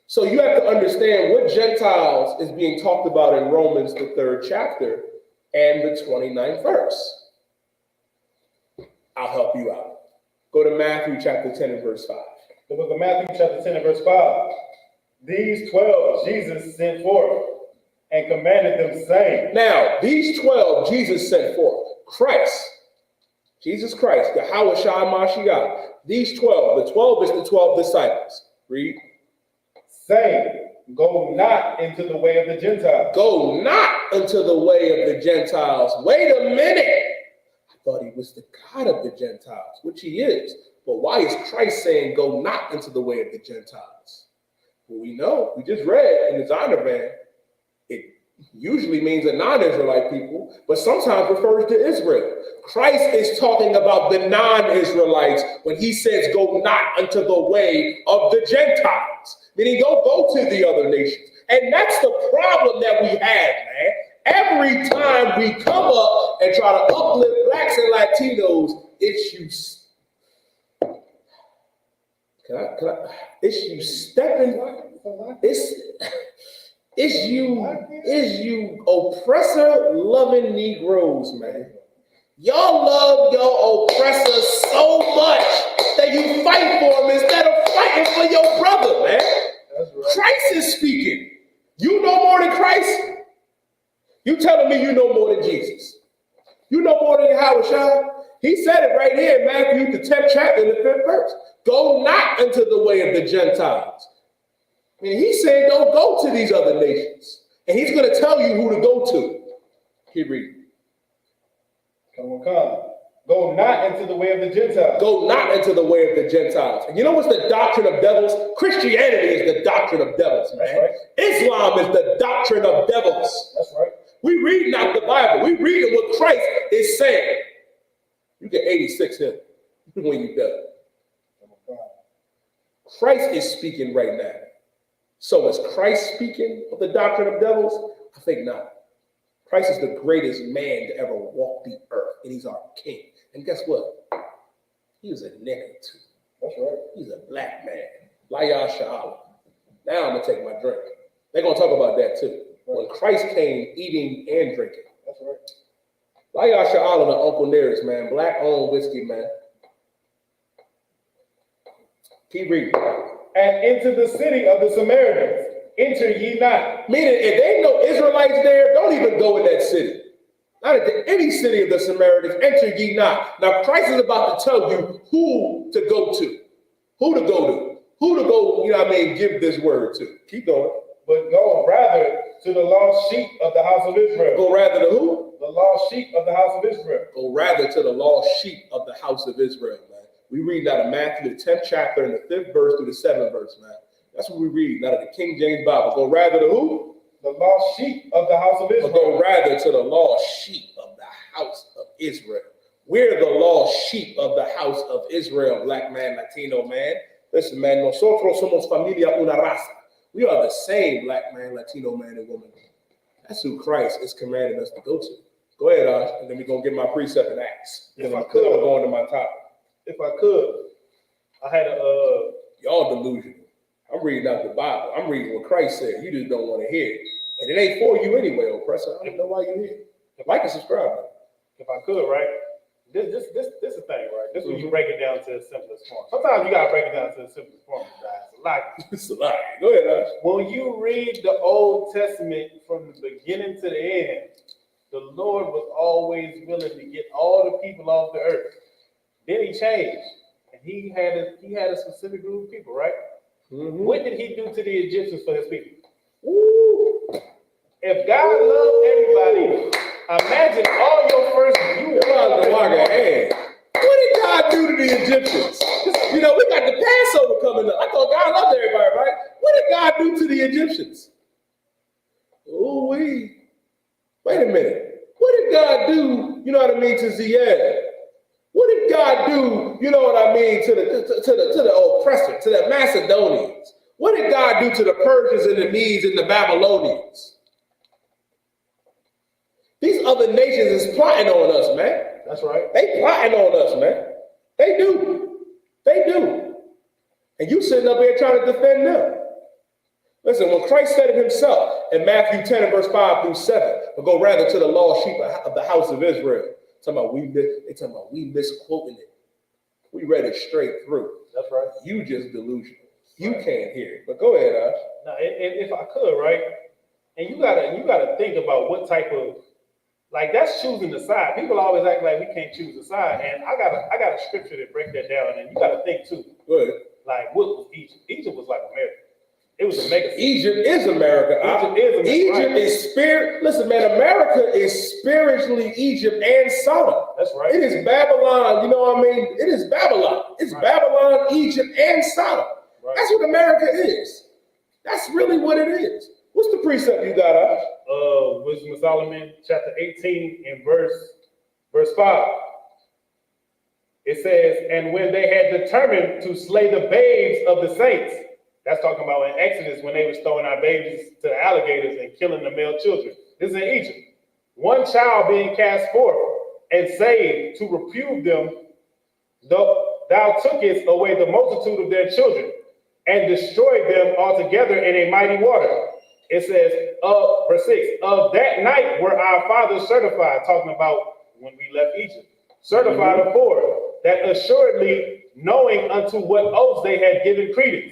So you have to understand what Gentiles is being talked about in Romans, the 3rd chapter, and the 29th verse. I'll help you out. Go to Matthew chapter 10 and verse 5. The book of Matthew chapter 10 and verse 5. These 12 Jesus sent forth and commanded them, saying. Now, these 12 Jesus sent forth. Christ, Jesus Christ, the Yahweh Mashiach. These 12, the 12 is the 12 disciples. Read. Saying, go not into the way of the Gentiles. Go not into the way of the Gentiles. Wait a minute. I thought he was the God of the Gentiles, which he is. But why is Christ saying go not into the way of the Gentiles? Well, we know, we just read in the Zondervan, it usually means a non-Israelite people, but sometimes refers to Israel. Christ is talking about the non-Israelites when he says go not unto the way of the Gentiles. Meaning don't go to the other nations. And that's the problem that we have, man. Every time we come up and try to uplift blacks and Latinos, it's you. Can I? It's you stepping. It's you oppressor loving Negroes, man. Y'all love your oppressors so much that you fight for them instead of fighting for your brother, man. That's right. Christ is speaking. You know more than Christ? You telling me you know more than Jesus? You know more than Yahushua? He said it right here in Matthew, the 10th chapter, in the 5th verse. Go not into the way of the Gentiles. And he said, don't go to these other nations. And he's going to tell you who to go to. Keep reading. Come. Go not into the way of the Gentiles. Go not into the way of the Gentiles. And you know what's the doctrine of devils? Christianity is the doctrine of devils, man. Right. Islam is the doctrine of devils. That's right. We read not the Bible. We read what Christ is saying. You get 86 here when you're done. Christ is speaking right now. So is Christ speaking of the doctrine of devils? I think not. Christ is the greatest man to ever walk the earth, and he's our king. And guess what? He was a nigga too. That's right. He's a black man. Laya Sha'ala. Now I'm gonna take my drink. They're gonna talk about that too. Right. When Christ came eating and drinking. That's right. Laya Sha'ala and Uncle Nearest, man. Black owned whiskey, man. Keep reading. And into the city of the Samaritans enter ye not. Meaning, if they know Israelites there, don't even go in that city. Not into any city of the Samaritans, enter ye not. Now, Christ is about to tell you who to go to. Who to go to. Who to go, give this word to. Keep going. But go rather to the lost sheep of the house of Israel. Go rather to who? The lost sheep of the house of Israel. Go rather to the lost sheep of the house of Israel, man. We read out of Matthew, the 10th chapter, and the 5th verse through the 7th verse, man. That's what we read out of the King James Bible. Go rather to who? The lost sheep of the house of Israel. Go rather to the lost sheep of the house of Israel. We're the lost sheep of the house of Israel, black man, Latino man. Listen, man, nosotros somos familia una raza. We are the same black man, Latino man, and woman. That's who Christ is commanding us to go to. Go ahead, Ash, and then we're going to get my precept and Acts. If I could, I'm going to my topic. If I could, I had a... Y'all delusional. I'm reading out the Bible. I'm reading what Christ said. You just don't want to hear it. And it ain't for you anyway, oppressor. I don't know why you're here. Like and subscribe. If I could, right? This is the thing, right? This is when you break it down to the simplest form. Sometimes you got to break it down to the simplest form, guys. It's a lie. Go ahead, Ash. When you read the Old Testament from the beginning to the end, the Lord was always willing to get all the people off the earth. Then he changed, and he had a specific group of people, right? Mm-hmm. What did he do to the Egyptians for his people? Ooh. If God loved everybody, imagine all your first What did God do to the Egyptians? We got the Passover coming up. I thought God loved everybody, right? What did God do to the Egyptians? Ooh-wee. Wait a minute. What did God do, you know what I mean, to Ziad? What did God do, you know what I mean, to the oppressor, to the Macedonians? What did God do to the Persians and the Medes and the Babylonians? These other nations is plotting on us, man. That's right. They plotting on us, man. They do. They do. And you sitting up here trying to defend them. Listen, when Christ said it himself in Matthew 10 and verse 5 through 7, but go rather to the lost sheep of the house of Israel. They talking about we misquoting it. We read it straight through. That's right. You just delusional. You can't hear it. But go ahead, Ash. Now, if I could, right? And you gotta think about what type of, like, that's choosing the side. People always act like we can't choose a side, and I got a scripture to break that down, and you gotta think too. Go ahead. Like, what was Egypt? Egypt was like America. It was a mega. Egypt is America. Egypt is spirit. Listen, man, America is spiritually Egypt and Sodom. That's right. It is Babylon. You know what I mean? It is Babylon. It's right. Babylon, Egypt, and Sodom. Right. That's what America is. That's really what it is. What's the precept you got, Ash? Wisdom of Solomon, chapter 18 and verse 5. It says, and when they had determined to slay the babes of the saints, that's talking about in Exodus when they was throwing our babies to the alligators and killing the male children. This is in Egypt. One child being cast forth and saved to reprove them, thou tookest away the multitude of their children and destroyed them altogether in a mighty water. It says, verse 6, of that night were our fathers certified, talking about when we left Egypt, certified afore, that assuredly knowing unto what oaths they had given credence,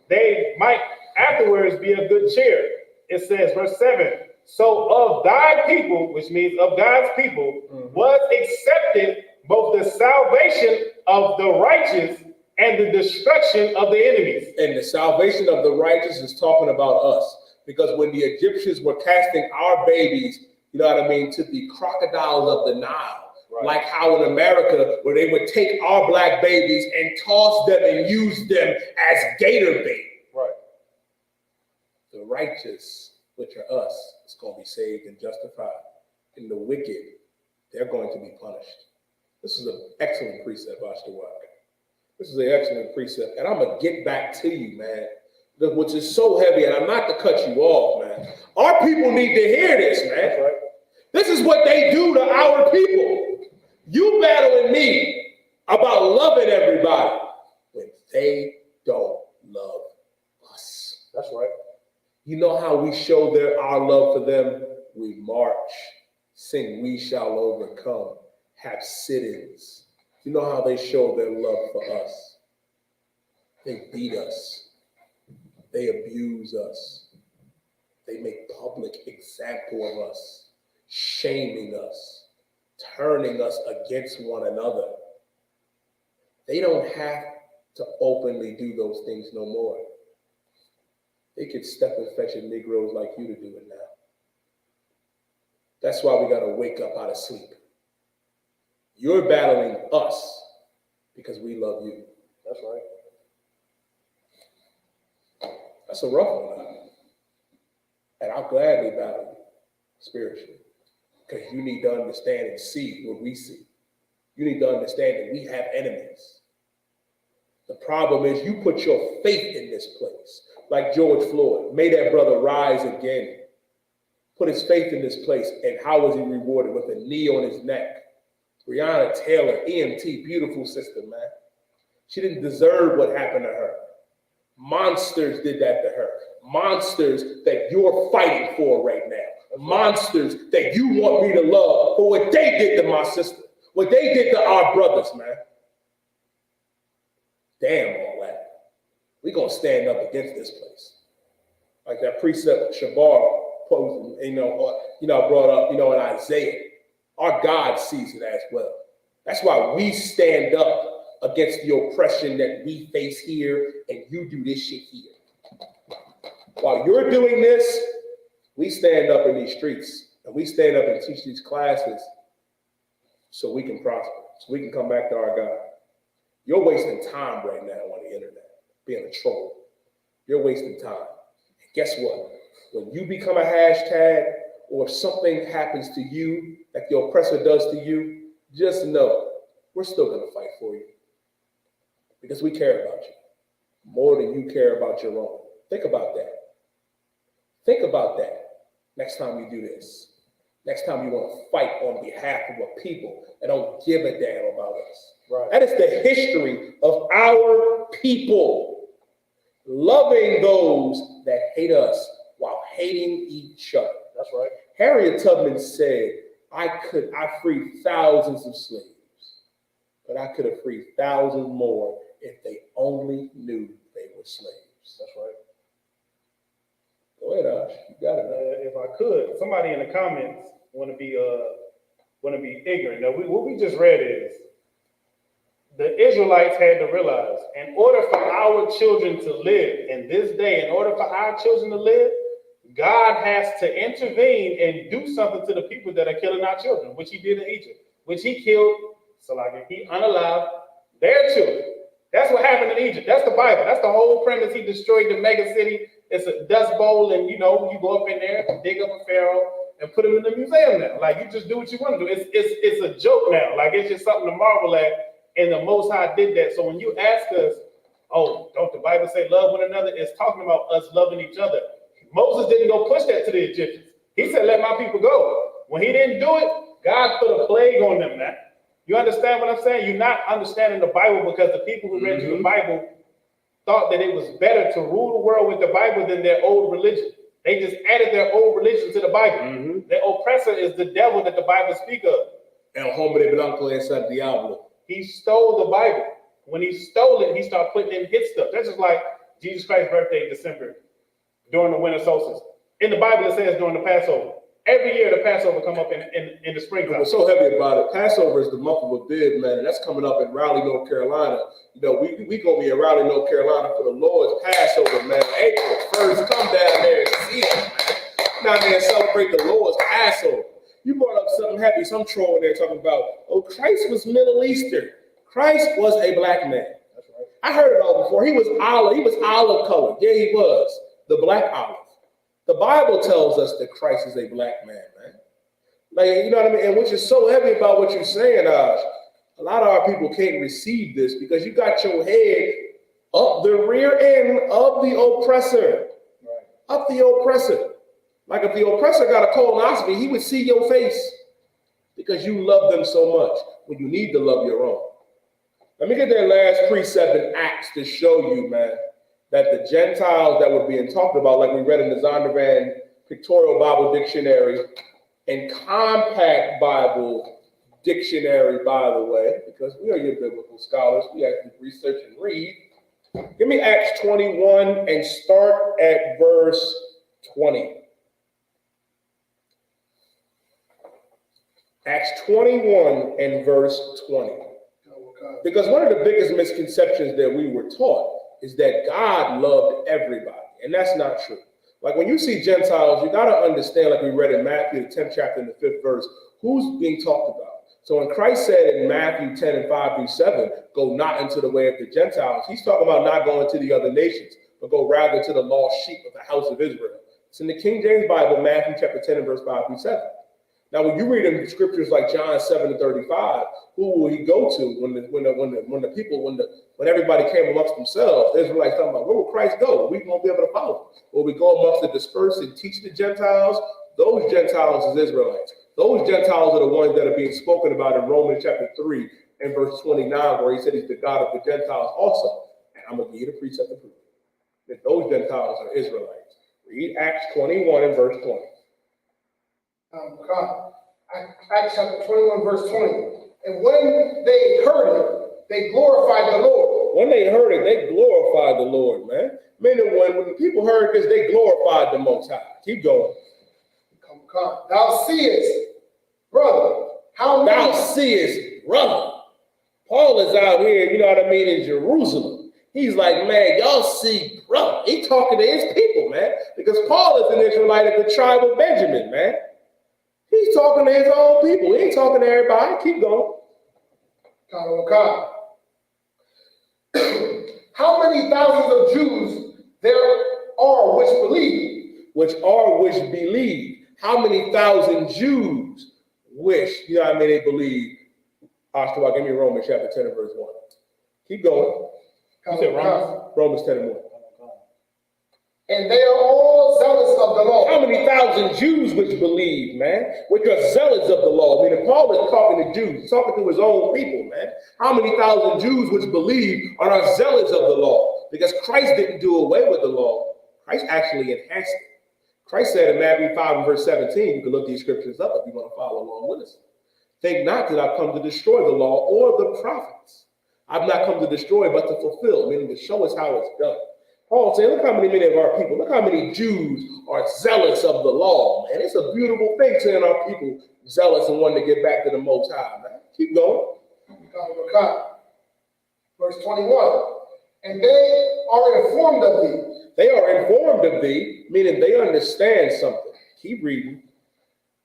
they might afterwards be of good cheer. It says, verse 7, so of thy people, which means of God's people, was accepted both the salvation of the righteous and the destruction of the enemies. And the salvation of the righteous is talking about us. Because when the Egyptians were casting our babies, you know what I mean, to the crocodiles of the Nile, right. Like how in America, where they would take our black babies and toss them and use them as gator bait. Right. The righteous, which are us, is going to be saved and justified. And the wicked, they're going to be punished. This is an excellent precept, Isupk. This is an excellent precept. And I'm going to get back to you, man, which is so heavy. And I'm not to cut you off, man. Our people need to hear this, man. That's right. This is what they do to our people. You battling me about loving everybody when they don't love us. That's right. You know how we show our love for them? We march, sing We Shall Overcome, have sit-ins. You know how they show their love for us? They beat us. They abuse us. They make public example of us, shaming us, turning us against one another. They don't have to openly do those things no more. They could step and fetch Negroes like you to do it now. That's why we got to wake up out of sleep. You're battling us because we love you. That's right. That's a rough one. And I'll gladly battle you spiritually. Because you need to understand and see what we see. You need to understand that we have enemies. The problem is you put your faith in this place. Like George Floyd, may that brother rise again. Put his faith in this place. And how was he rewarded? With a knee on his neck. Breonna Taylor, EMT, beautiful sister, man. She didn't deserve what happened to her. Monsters did that to her. Monsters that you're fighting for right now. Monsters that you want me to love for what they did to my sister, what they did to our brothers, man. Damn all that. We're going to stand up against this place. Like that precept Shabar posed, brought up, in Isaiah. Our God sees it as well. That's why we stand up against the oppression that we face here, and you do this shit here. While you're doing this, we stand up in these streets, and we stand up and teach these classes so we can prosper, so we can come back to our God. You're wasting time right now on the internet, being a troll. You're wasting time. And guess what? When you become a hashtag, or if something happens to you, like the oppressor does to you, just know we're still going to fight for you because we care about you more than you care about your own. Think about that. Think about that next time you do this. Next time you want to fight on behalf of a people that don't give a damn about us. Right. That is the history of our people, loving those that hate us while hating each other. That's right. Harriet Tubman said, I freed thousands of slaves, but I could have freed thousands more if they only knew they were slaves. That's right. Go ahead, Ash. You got it. If I could, somebody in the comments want to be ignorant. Now, what we just read is the Israelites had to realize, in order for our children to live in this day, in order for our children to live, God has to intervene and do something to the people that are killing our children, which he did in Egypt, which he killed, he unalived their children. That's what happened in Egypt. That's the Bible. That's the whole premise. He destroyed the mega city. It's a dust bowl, and you go up in there, dig up a pharaoh, and put him in the museum now. Like, you just do what you want to do. It's a joke now. Like, it's just something to marvel at. And the Most High did that. So when you ask us, oh, don't the Bible say love one another? It's talking about us loving each other. Moses didn't go push that to the Egyptians. He said, let my people go. When he didn't do it, God put a plague on them now. You understand what I'm saying? You're not understanding the Bible because the people who read you the Bible thought that it was better to rule the world with the Bible than their old religion. They just added their old religion to the Bible. The oppressor is the devil that the Bible speaks of. El hombre blanco es el diablo. He stole the Bible. When he stole it, he started putting in his stuff. That's just like Jesus Christ's birthday in December, during the winter solstice. In the Bible, it says during the Passover. Every year, the Passover come up in the springtime. We're so heavy about it. Passover is the month of Abib, man, and that's coming up in Raleigh, North Carolina. We gonna be in Raleigh, North Carolina for the Lord's Passover, man. April 1st, come down there and see us, man. Down there and celebrate the Lord's Passover. You brought up something heavy, some troll in there talking about, oh, Christ was Middle Eastern. Christ was a black man. That's right. I heard it all before. He was olive colored. Yeah, he was. The black olive. The Bible tells us that Christ is a black man, man. Like, you know what I mean? And which is so heavy about what you're saying, a lot of our people can't receive this because you got your head up the rear end of the oppressor. Right. Up the oppressor. Like if the oppressor got a colonoscopy, he would see your face because you love them so much when you need to love your own. Let me get that last precept in Acts to show you, man, that the Gentiles that were being talked about, like we read in the Zondervan Pictorial Bible Dictionary and Compact Bible Dictionary, by the way, because we are your biblical scholars. We actually research and read. Give me Acts 21 and start at verse 20. Acts 21 and verse 20. Because one of the biggest misconceptions that we were taught is that God loved everybody, and that's not true. Like when you see Gentiles, you got to understand, like we read in Matthew, the 10th chapter and the 5th verse, who's being talked about. So when Christ said in Matthew 10 and 5 through 7, go not into the way of the Gentiles, he's talking about not going to the other nations, but go rather to the lost sheep of the house of Israel. It's in the King James Bible, Matthew chapter 10 and verse 5 through 7. Now, when you read in scriptures like John 7 and 35, who will he go to when everybody came amongst themselves? The Israelites talking about, where will Christ go? We won't be able to follow him. Will we go amongst the dispersed and teach the Gentiles? Those Gentiles is Israelites. Those Gentiles are the ones that are being spoken about in Romans chapter 3 and verse 29, where he said he's the God of the Gentiles also. And I'm going to give you the precept to prove that those Gentiles are Israelites. Read Acts 21 and verse 20. Acts chapter 21, verse 20. And when they heard it, they glorified the Lord. When they heard it, they glorified the Lord, man. Meaning when the people heard this, they glorified the Most High. Keep going. Come. Thou seest, brother, how many... Thou seest, brother. Paul is out here, you know what I mean, in Jerusalem. He's like, man, y'all see, brother. He's talking to his people, man. Because Paul is an Israelite of the tribe of Benjamin, man. He's talking to his own people. He ain't talking to everybody. Keep going. How many thousands of Jews there are which believe? Which believe. How many thousand Jews wish, you know what I mean, they believe? I.S.U.P.K, give me Romans chapter 10 and verse 1. Keep going. You said Romans? Romans 10 and 1. And they are all zealous of the law. How many thousand Jews which believe, man? Which are zealous of the law. I mean, Paul is talking to Jews, he's talking to his own people, man. How many thousand Jews which believe are zealous of the law? Because Christ didn't do away with the law. Christ actually enhanced it. Christ said in Matthew 5 and verse 17, you can look these scriptures up if you want to follow along with us. Think not that I've come to destroy the law or the prophets. I've not come to destroy, but to fulfill, meaning to show us how it's done. Paul said, look how many of our people, look how many Jews are zealous of the law, man. It's a beautiful thing seeing our people zealous and wanting to get back to the Most High, man. Keep going. Verse 21. And they are informed of thee. They are informed of thee, meaning they understand something. Keep reading.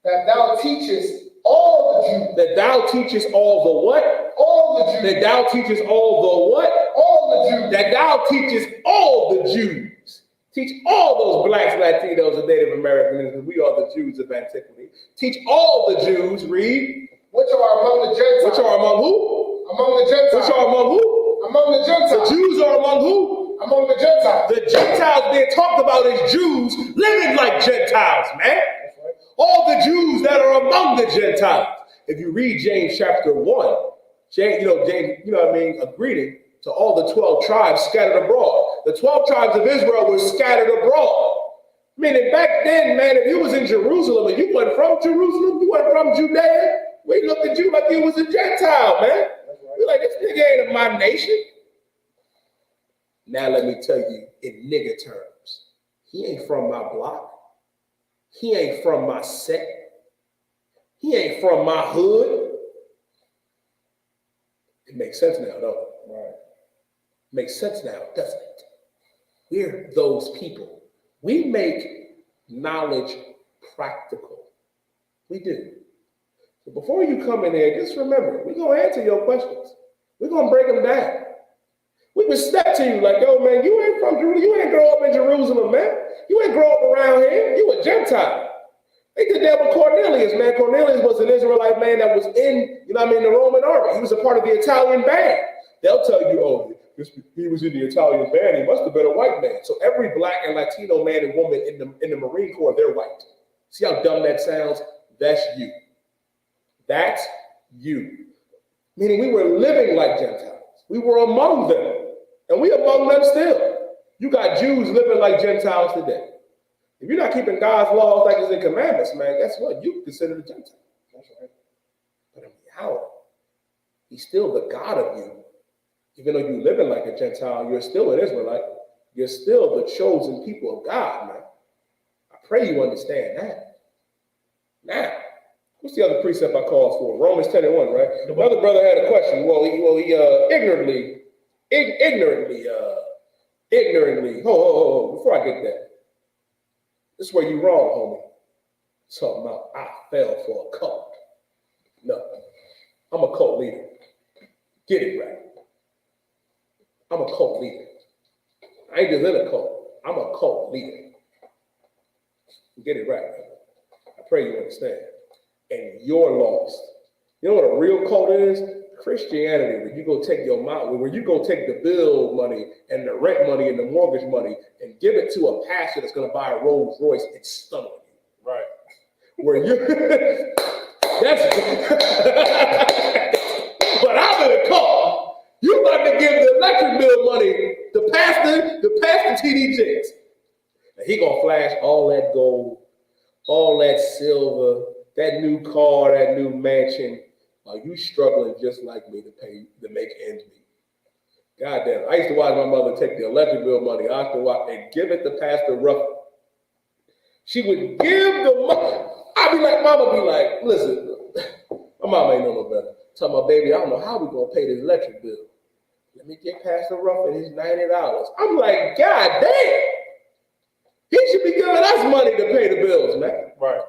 That thou teachest all the Jews. That thou teachest all the what? All the Jews. That thou teachest all the what? All the Jews. That thou teachest all the Jews. Teach all those blacks, Latinos, and Native Americans, because we are the Jews of antiquity. Teach all the Jews, read. Which are among the Gentiles. Which are among who? Among the Gentiles. Which are among who? Among the Gentiles. The Jews are among who? Among the Gentiles. The Gentiles being talked about as Jews living like Gentiles, man. All the Jews that are among the Gentiles. If you read James chapter 1, James, a greeting to all the 12 tribes scattered abroad. The 12 tribes of Israel were scattered abroad. Meaning back then, man, if you was in Jerusalem and you weren't from Jerusalem, you weren't from Judea, we looked at you like you was a Gentile, man. We're like, this nigga ain't of my nation. Now let me tell you in nigga terms, he ain't from my block. He ain't from my sect. He ain't from my hood. It makes sense now, don't it? Right. Makes sense now, doesn't it? We're those people. We make knowledge practical. We do. So before you come in there, just remember, we're going to answer your questions. We're going to break them down. We would step to you like, yo, man, you ain't from Jerusalem. You ain't grow up in Jerusalem, man. You ain't grow up around here. You a Gentile. They did that with Cornelius, man. Cornelius was an Israelite man that was in, the Roman army. He was a part of the Italian band. They'll tell you, oh, he was in the Italian band. He must have been a white man. So every black and Latino man and woman in the Marine Corps, they're white. See how dumb that sounds? That's you. That's you. Meaning we were living like Gentiles. We were among them. And we among them still. You got Jews living like Gentiles today. If you're not keeping God's laws, statutes, and commandments, man, guess what? You consider a Gentile. That's right. But in reality, he's still the God of you. Even though you're living like a Gentile, you're still an Israelite. You're still the chosen people of God, man. I pray you understand that. Now, what's the other precept I called for? Romans 10 and 1, right? Another brother had a question. Well, he ignorantly, before I get that, this is where you wrong, homie. Talking about I fell for a cult. No, I'm a cult leader. Get it right. I'm a cult leader. I ain't just in a cult. I'm a cult leader. Get it right. I pray you understand. And you're lost. You know what a real cult is? Christianity, where you go take your money, where you go take the bill money and the rent money and the mortgage money and give it to a pastor that's going to buy a Rolls Royce and stun on you. Right. Where you, that's, but I'm in a cult. You about to give the electric bill money to pastor TD Jakes. And he going to flash all that gold, all that silver, that new car, that new mansion. Are you struggling just like me to make ends meet? God damn. I used to watch my mother take the electric bill money. I used to watch and give it to Pastor Ruff. She would give the money. I'd be like, Mama be like, listen, my mama ain't know no better. Tell my baby, I don't know how we gonna pay this electric bill. Let me get Pastor Ruff and his $90. I'm like, God damn. He should be giving us money to pay the bills, man. Right.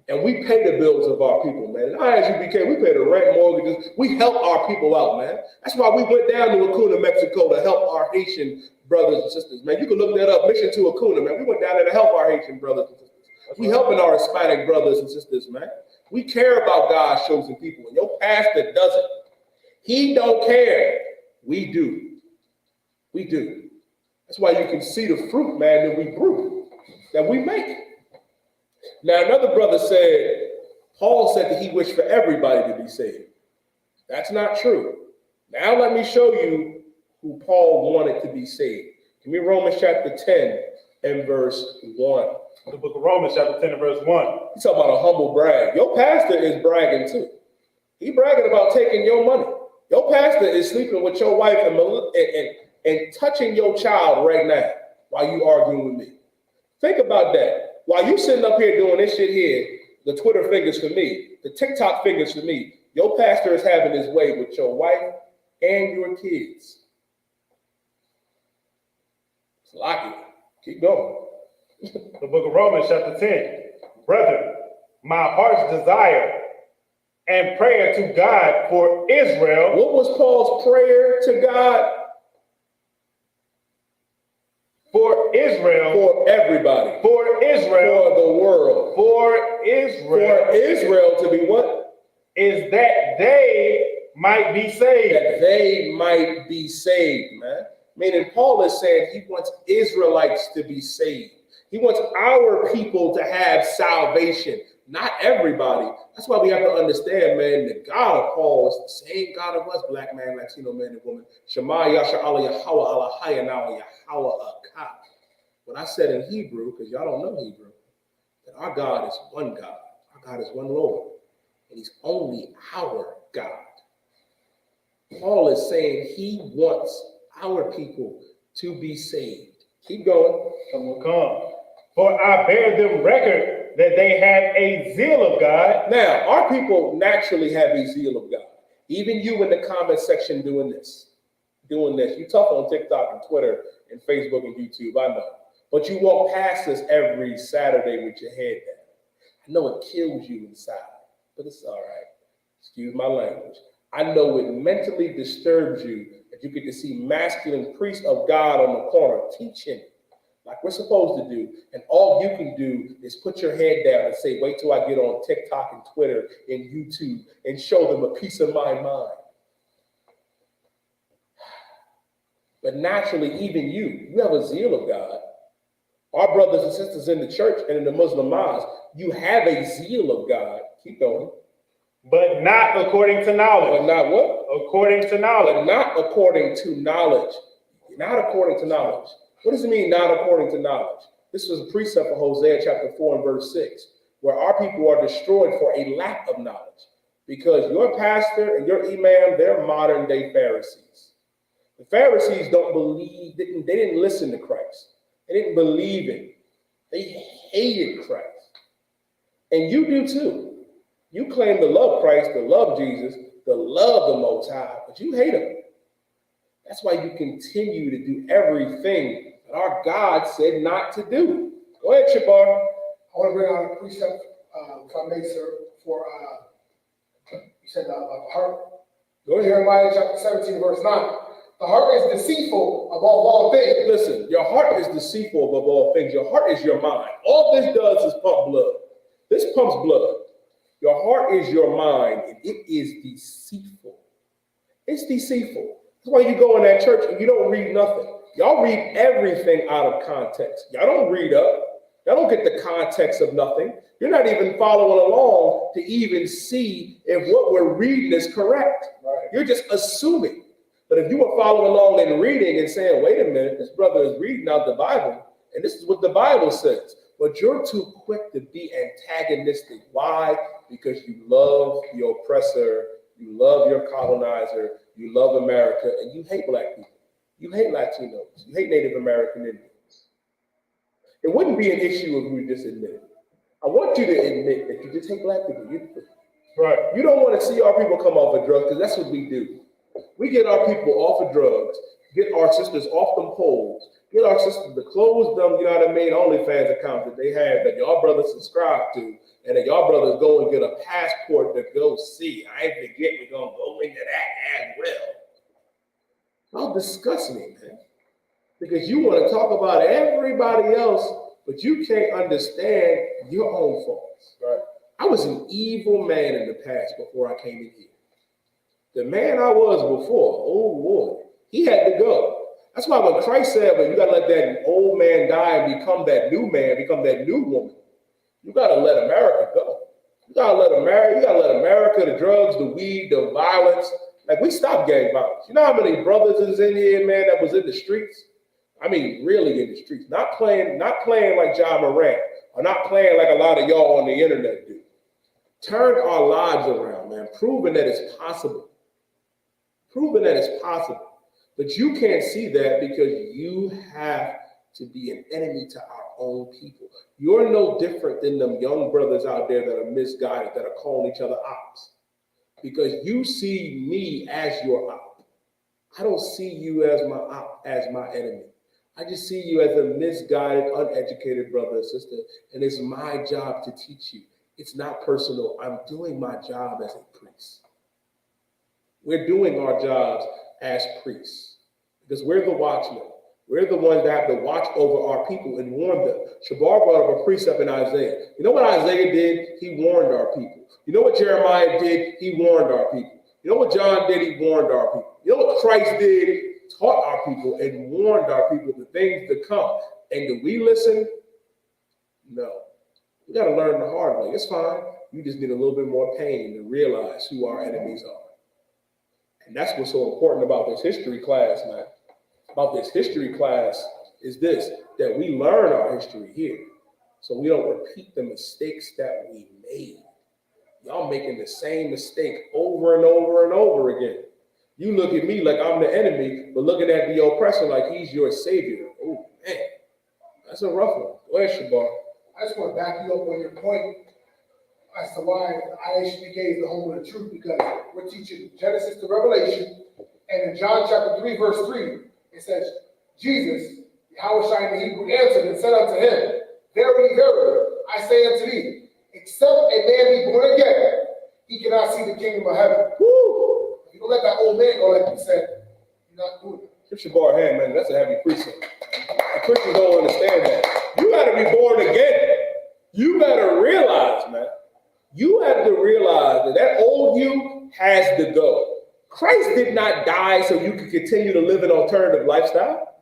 And we pay the bills of our people, man. And I.S.U.P.K, we pay the rent, mortgages. We help our people out, man. That's why we went down to Acuna, Mexico to help our Haitian brothers and sisters, man. You can look that up, Mission to Acuna, man. We went down there to help our Haitian brothers and sisters. We helping our Hispanic brothers and sisters, man. We care about God's chosen people. And your pastor doesn't. He don't care. We do. We do. That's why you can see the fruit, man, that we grew, that we make. Now, another brother said, Paul said that he wished for everybody to be saved. That's not true. Now let me show you who Paul wanted to be saved. Give me Romans chapter 10 and verse 1. The book of Romans chapter 10 and verse 1. He's talking about a humble brag. Your pastor is bragging too. He bragging about taking your money. Your pastor is sleeping with your wife and touching your child right now while you arguing with me. Think about that. While you sitting up here doing this shit here, the Twitter fingers for me, the TikTok fingers for me, your pastor is having his way with your wife and your kids. It's lucky. Keep going. The book of Romans chapter 10. Brethren, my heart's desire and prayer to God for Israel. What was Paul's prayer to God? For Israel. For everybody. For Israel. For the world. For Israel. For Israel to be what? Is that they might be saved. That they might be saved, man. Meaning Paul is saying he wants Israelites to be saved. He wants our people to have salvation, not everybody. That's why we have to understand, man, the God of Paul is the same God of us, black man, Latino man, and woman. Shema Yasha Allah Yahweh Allah Hayanawa Yahweh Akah. What I said in Hebrew, because y'all don't know Hebrew, that our God is one God. Our God is one Lord. And he's only our God. Paul is saying he wants our people to be saved. Keep going. Someone come. For I bear them record that they have a zeal of God. Now, our people naturally have a zeal of God. Even you in the comment section doing this. You tough on TikTok and Twitter and Facebook and YouTube, I know. But you walk past us every Saturday with your head down. I know it kills you inside, but it's all right. Excuse my language. I know it mentally disturbs you that you get to see masculine priests of God on the corner teaching like we're supposed to do, and all you can do is put your head down and say, wait till I get on TikTok and Twitter and YouTube and show them a piece of my mind. But naturally, even you have a zeal of God. Our brothers and sisters in the church and in the Muslim mosque, you have a zeal of God. Keep going. But not according to knowledge. But not what? According to knowledge. But not according to knowledge. Not according to knowledge. What does it mean, not according to knowledge? This was a precept for Hosea chapter 4 and verse 6, where our people are destroyed for a lack of knowledge. Because your pastor and your imam, they're modern day Pharisees. The Pharisees don't believe, they didn't listen to Christ. They didn't believe in him. They hated Christ. And you do too. You claim to love Christ, to love Jesus, to love the Most High, but you hate him. That's why you continue to do everything that our God said not to do. Go ahead, Shabar. I want to bring out a precept, if I may, sir, for, you said the heart. Go ahead. Jeremiah chapter 17, verse 9. The heart is deceitful above all things. Listen, your heart is deceitful above all things. Your heart is your mind. All this does is pump blood. This pumps blood. Your heart is your mind, and it is deceitful. It's deceitful. That's why you go in that church and you don't read nothing. Y'all read everything out of context. Y'all don't read up. Y'all don't get the context of nothing. You're not even following along to even see if what we're reading is correct. Right. You're just assuming. But if you were following along and reading and saying, wait a minute, this brother is reading out the Bible, and this is what the Bible says. But you're too quick to be antagonistic. Why? Because you love your oppressor, you love your colonizer, you love America, and you hate black people. You hate Latinos. You hate Native American Indians. It wouldn't be an issue if we just admitted it. I want you to admit that you just hate black people. Right. You don't want to see our people come off of drugs, because that's what we do. We get our people off of drugs, get our sisters off them poles, get our sisters to close them, you know what I mean, OnlyFans account that they have that y'all brothers subscribe to, and that y'all brothers go and get a passport to go see. I ain't forget we're going to go into that as well. Y'all disgust me, man. Because you want to talk about everybody else but you can't understand your own faults. Right. I was an evil man in the past before I came in here. The man I was before, oh boy, he had to go. That's why when Christ said, but you got to let that old man die and become that new man, become that new woman, you got to let America go. You got to let America, the drugs, the weed, the violence. Like, we stopped gang violence. You know how many brothers is in here, man, that was in the streets? I mean, really in the streets. Not playing like John Morant, or not playing like a lot of y'all on the internet do. Turn our lives around, man, proving that it's possible. Proving that it's possible. But you can't see that because you have to be an enemy to our own people. You're no different than them young brothers out there that are misguided, that are calling each other ops. Because you see me as your op. I don't see you as my op, as my enemy. I just see you as a misguided, uneducated brother and sister, and it's my job to teach you. It's not personal. I'm doing my job as a priest. We're doing our jobs as priests because we're the watchmen. We're the ones that have to watch over our people and warn them. Shabar brought up a precept in Isaiah. You know what Isaiah did? He warned our people. You know what Jeremiah did? He warned our people. You know what John did? He warned our people. You know what Christ did? Taught our people and warned our people the things to come. And do we listen? No. We got to learn the hard way. It's fine. You just need a little bit more pain to realize who our enemies are. And that's what's so important about this history class, man. About this history class is this, that we learn our history here so we don't repeat the mistakes that we made. Y'all making the same mistake over and over and over again. You look at me like I'm the enemy, but looking at the oppressor like he's your savior. Oh, man, that's a rough one. Go ahead, Shabar. I just want to back you up on your point as to why I.S.U.P.K is the home of the truth, because we're teaching Genesis to Revelation, and in John chapter 3, verse 3, it says, Jesus, Yahushua the Hebrew, answered and said unto him, Verily, verily, I say unto thee, except a man be born again, he cannot see the kingdom of heaven. Woo! If you don't let that old man go, like you said, you're not doing it. Give Shabar a hand, man. That's a heavy precept. The Christians don't understand that. You got to be born again. You got to realize, man. You have to realize that old you has to go. Christ did not die so you could continue to live an alternative lifestyle.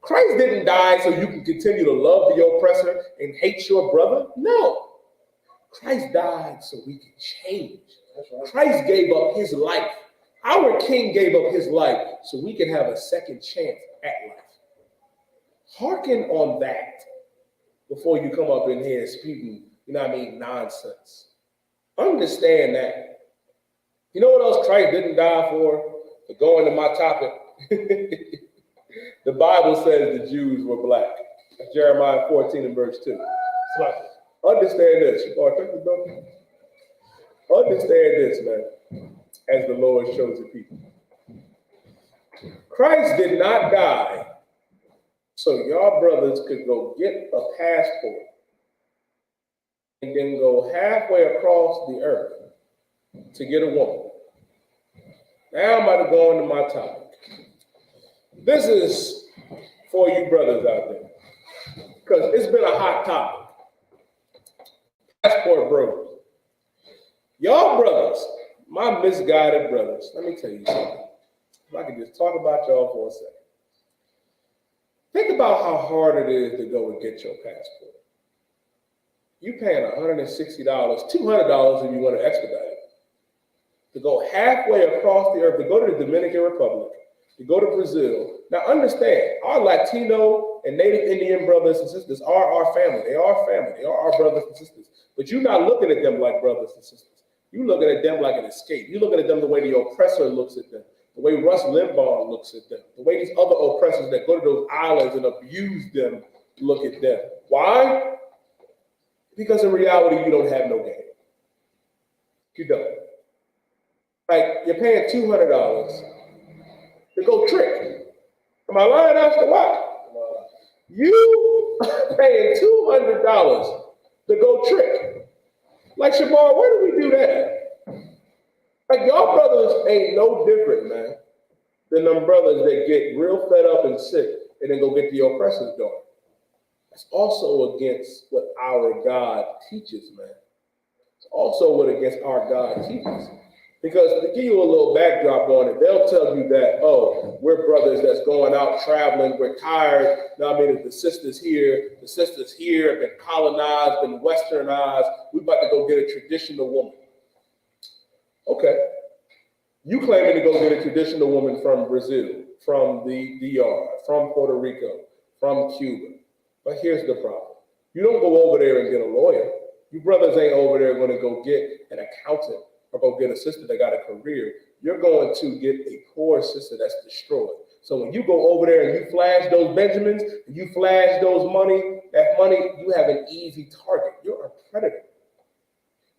Christ didn't die so you can continue to love the oppressor and hate your brother. No. Christ died so we can change. Right. Christ gave up his life. Our King gave up his life so we can have a second chance at life. Hearken on that before you come up in here speaking, nonsense. Understand that. You know what else Christ didn't die for? To go into my topic. The Bible says the Jews were black. Jeremiah 14 and verse 2. Understand this. Understand this, man, as the Lord shows the people. Christ did not die so y'all brothers could go get a passport and then go halfway across the earth to get a woman. Now I'm about to go into my topic. This is for you brothers out there, because it's been a hot topic. Passport bros. Y'all brothers, my misguided brothers, let me tell you something. If I could just talk about y'all for a second. Think about how hard it is to go and get your passport. You paying $160, $200 if you want to expedite it. To go halfway across the earth, to go to the Dominican Republic, to go to Brazil. Now understand, our Latino and Native Indian brothers and sisters are our family. They are family. They are our brothers and sisters. But you're not looking at them like brothers and sisters. You're looking at them like an escape. You're looking at them the way the oppressor looks at them, the way Russ Limbaugh looks at them, the way these other oppressors that go to those islands and abuse them look at them. Why? Because in reality, you don't have no game. You don't. Like, you're paying $200 to go trick. Am I lying as to why? You paying $200 to go trick. Like, Shabar, where do we do that? Like, y'all brothers ain't no different, man, than them brothers that get real fed up and sick and then go get the oppressor's daughter. It's also against what our God teaches, man. It's also what against our God teaches. Because to give you a little backdrop on it, they'll tell you that, oh, we're brothers that's going out traveling, we're tired. Now, I mean, the sisters here have been colonized, been westernized. We're about to go get a traditional woman. Okay. You claiming to go get a traditional woman from Brazil, from the DR, from Puerto Rico, from Cuba. But here's the problem. You don't go over there and get a lawyer. You brothers ain't over there going to go get an accountant or go get a sister that got a career. You're going to get a poor sister that's destroyed. So when you go over there and you flash those Benjamins, and you flash that money, you have an easy target. You're a predator.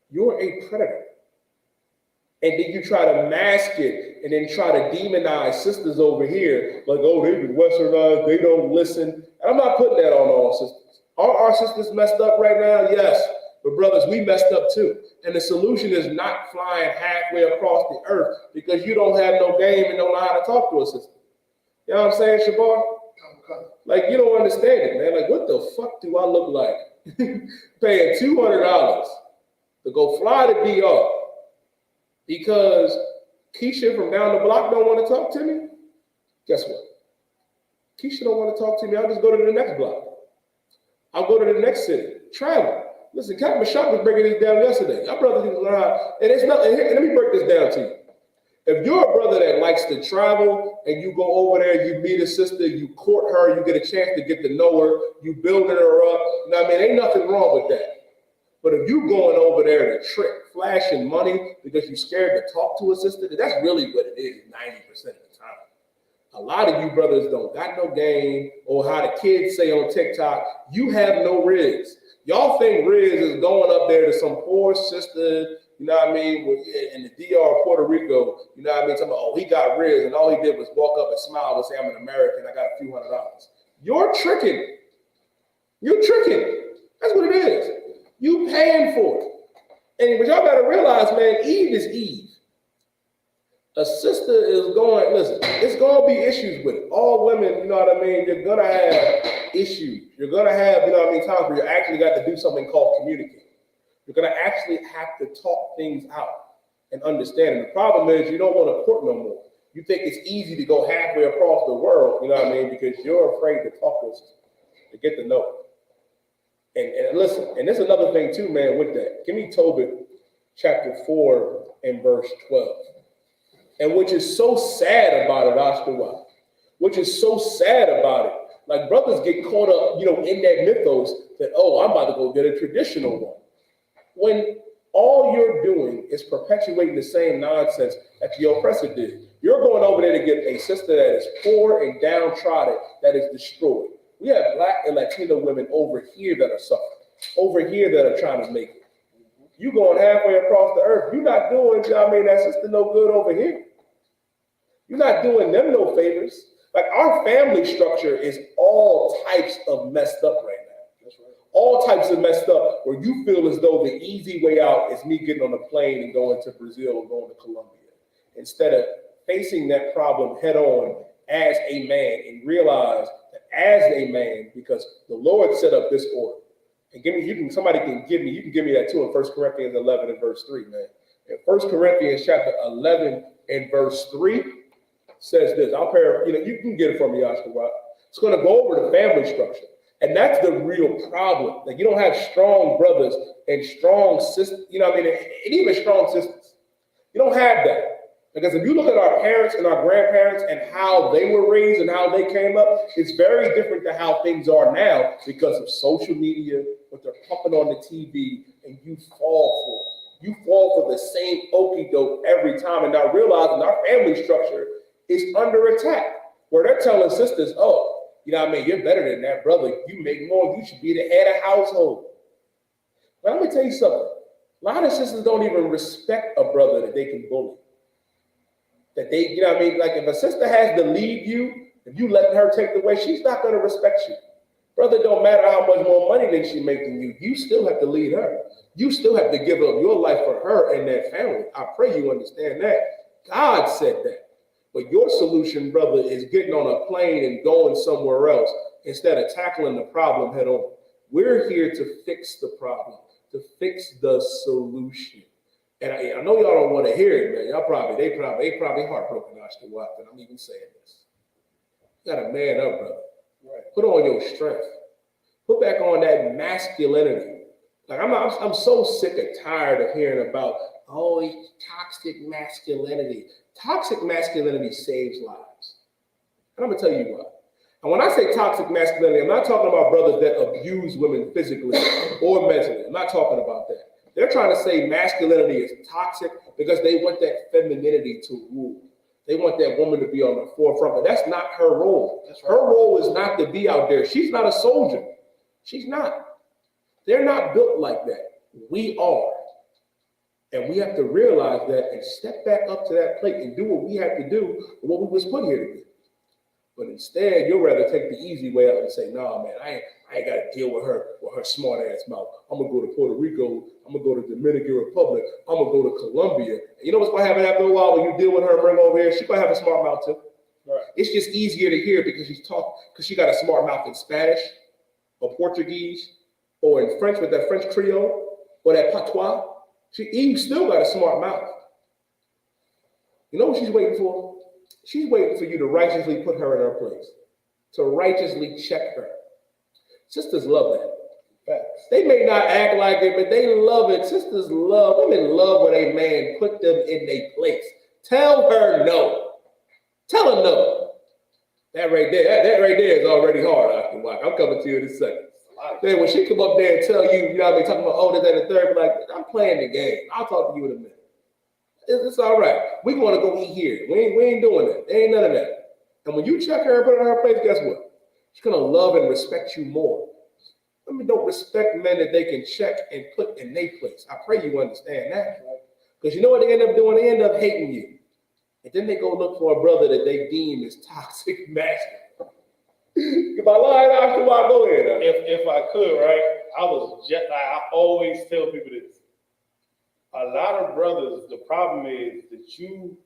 You're a predator. And then you try to mask it and then try to demonize sisters over here, like, oh, they've been westernized, they don't listen. And I'm not putting that on all sisters. Are our sisters messed up right now? Yes. But brothers, we messed up too. And the solution is not flying halfway across the earth because you don't have no game and don't know how to talk to a sister. You know what I'm saying, Shabar? Like, you don't understand it, man. Like, what the fuck do I look like? Paying $200 to go fly to DR because Keisha from down the block don't want to talk to me? Guess what? Keisha don't want to talk to me. I'll just go to the next block. I'll go to the next city. Travel. Listen, Captain Shock was breaking this down yesterday. Y'all brothers need to learn how. And it's not. And let me break this down to you. If you're a brother that likes to travel and you go over there, you meet a sister, you court her, you get a chance to get to know her, you building her up. Now, I mean, ain't nothing wrong with that. But if you going over there to trick, flashing money because you're scared to talk to a sister, that's really what it is 90% of the time. A lot of you brothers don't got no game, or how the kids say on TikTok, you have no riz. Y'all think riz is going up there to some poor sister, you know what I mean, in the DR, Puerto Rico, you know what I mean, talking about, oh, he got riz, and all he did was walk up and smile and say, I'm an American, I got a few $100. You're tricking. You're tricking. That's what it is. You paying for it. And but y'all gotta realize, man, Eve is Eve. A sister is going, listen, it's gonna be issues with it. All women, you know what I mean, you're gonna have issues. You're gonna have, you know what I mean, times where you actually got to do something called communicate. You're gonna actually have to talk things out and understand. And the problem is you don't want to court no more. You think it's easy to go halfway across the world, you know what I mean, because you're afraid to talk to us, to get to know it. And listen, and there's another thing too, man, with that. Give me Tobit chapter 4 and verse 12. And which is so sad about it, Ashtawa, which is so sad about it. Like brothers get caught up, you know, in that mythos that, oh, I'm about to go get a traditional one. When all you're doing is perpetuating the same nonsense that the oppressor did. You're going over there to get a sister that is poor and downtrodden, that is destroyed. We have Black and Latino women over here that are suffering, over here that are trying to make it. You going halfway across the earth. You're not doing, you know what I mean, that sister no good over here. You're not doing them no favors. Like our family structure is all types of messed up right now. That's right. All types of messed up where you feel as though the easy way out is me getting on a plane and going to Brazil or going to Colombia. Instead of facing that problem head on as a man and realize that as a man, because the Lord set up this order. And give me, somebody can give me, you can give me that too in 1 Corinthians 11 and verse 3, man. In 1 Corinthians chapter 11 and verse 3 says this. I'll paraphrase, you know, you can get it from me, Oscar. It's going to go over the family structure. And that's the real problem. Like you don't have strong brothers and strong sisters, you know what I mean, and even strong sisters. You don't have that. Because if you look at our parents and our grandparents and how they were raised and how they came up, it's very different to how things are now because of social media, what they're pumping on the TV, and you fall for it. You fall for the same okie doke every time, and not realizing our family structure is under attack, where they're telling sisters, oh, you know what I mean, you're better than that, brother. You make more, you should be the head of household. But let me tell you something. A lot of sisters don't even respect a brother that they can bully. That they, you know what I mean? Like if a sister has to leave you, if you let her take the way, she's not going to respect you. Brother, don't matter how much more money than she makes than you, you still have to lead her. You still have to give up your life for her and that family. I pray you understand that. God said that. But your solution, brother, is getting on a plane and going somewhere else instead of tackling the problem head on. We're here to fix the problem, to fix the solution. And I know y'all don't want to hear it, man. They probably heartbroken after what I'm even saying this. You got to man up, brother. Right. Put on your strength. Put back on that masculinity. Like I'm so sick and tired of hearing about it's toxic masculinity. Toxic masculinity saves lives. And I'm gonna tell you why. And when I say toxic masculinity, I'm not talking about brothers that abuse women physically or mentally. I'm not talking about that. They're trying to say masculinity is toxic because they want that femininity to rule. They want that woman to be on the forefront, but that's not her role. Right. Her role is not to be out there. She's not a soldier. She's not. They're not built like that. We are. And we have to realize that and step back up to that plate and do what we have to do, what we was put here to do. But instead, you'll rather take the easy way out and say, nah, man, I ain't got to deal with her smart ass mouth. I'm going to go to Puerto Rico. I'm going to go to Dominican Republic. I'm going to go to Colombia. And you know what's going to happen after a while when you deal with her and bring her over here? She's going to have a smart mouth too. Right. It's just easier to hear because she got a smart mouth in Spanish or Portuguese or in French with that French Creole or that patois. She still got a smart mouth. You know what she's waiting for? She's waiting for you to righteously put her in her place, to righteously check her. Sisters love that. Facts. They may not act like it, but they love it. Sisters love, women love when a man put them in their place. Tell her no. Tell her no. That right there is already hard, I.S.U.P.K. I'm coming to you in a second. Then when she come up there and tell you, you know what I mean, talking about this, that, and the third, like, I'm playing the game. I'll talk to you in a minute. It's all right. We want to go eat here. We ain't doing that. There ain't none of that. And when you check her and put her in her place, guess what? She's going to love and respect you more. Women don't respect men that they can check and put in their place. I pray you understand that. Because you know what they end up doing? They end up hating you. And then they go look for a brother that they deem as toxic masculine. If I lie, I go ahead. If I could, right? I always tell people this. A lot of brothers, the problem is that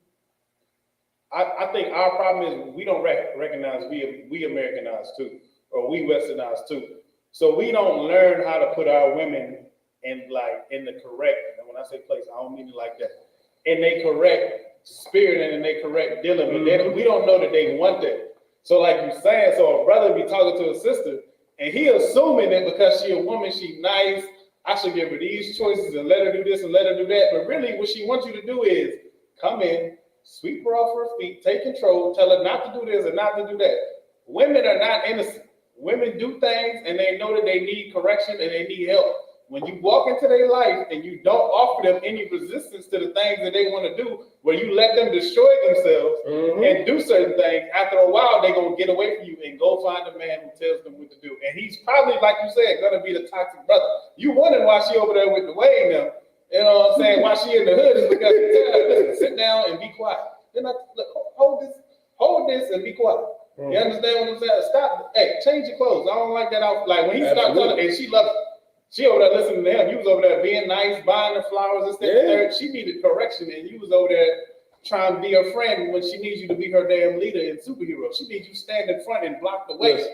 I think our problem is we don't recognize we Americanized too, or we Westernized too. So we don't learn how to put our women in the correct, and when I say place, I don't mean it like that, in their correct spirit and in their correct dealing with them. We don't know that they want that. So like you're saying, so a brother be talking to a sister, and he assuming that because she a woman, she nice, I should give her these choices and let her do this and let her do that. But really what she wants you to do is come in, sweep her off her feet, take control, tell her not to do this and not to do that. Women are not innocent. Women do things and they know that they need correction and they need help. When you walk into their life and you don't offer them any resistance to the things that they want to do, where you let them destroy themselves and do certain things, after a while, they're going to get away from you and go find a man who tells them what to do. And he's probably, like you said, going to be the toxic brother. You wondering why she over there with the Wayne now, you know what I'm saying, why she in the hood is because you tell her, listen, sit down and be quiet. Then hold this and be quiet. You understand what I'm saying? Stop. Hey, change your clothes. I don't like that outfit. Like when he stopped telling her, and she loves it. She over there listening to him. You was over there being nice, buying her flowers and stuff. She needed correction, and you was over there trying to be her friend when she needs you to be her damn leader and superhero. She needs you stand in front and block the way.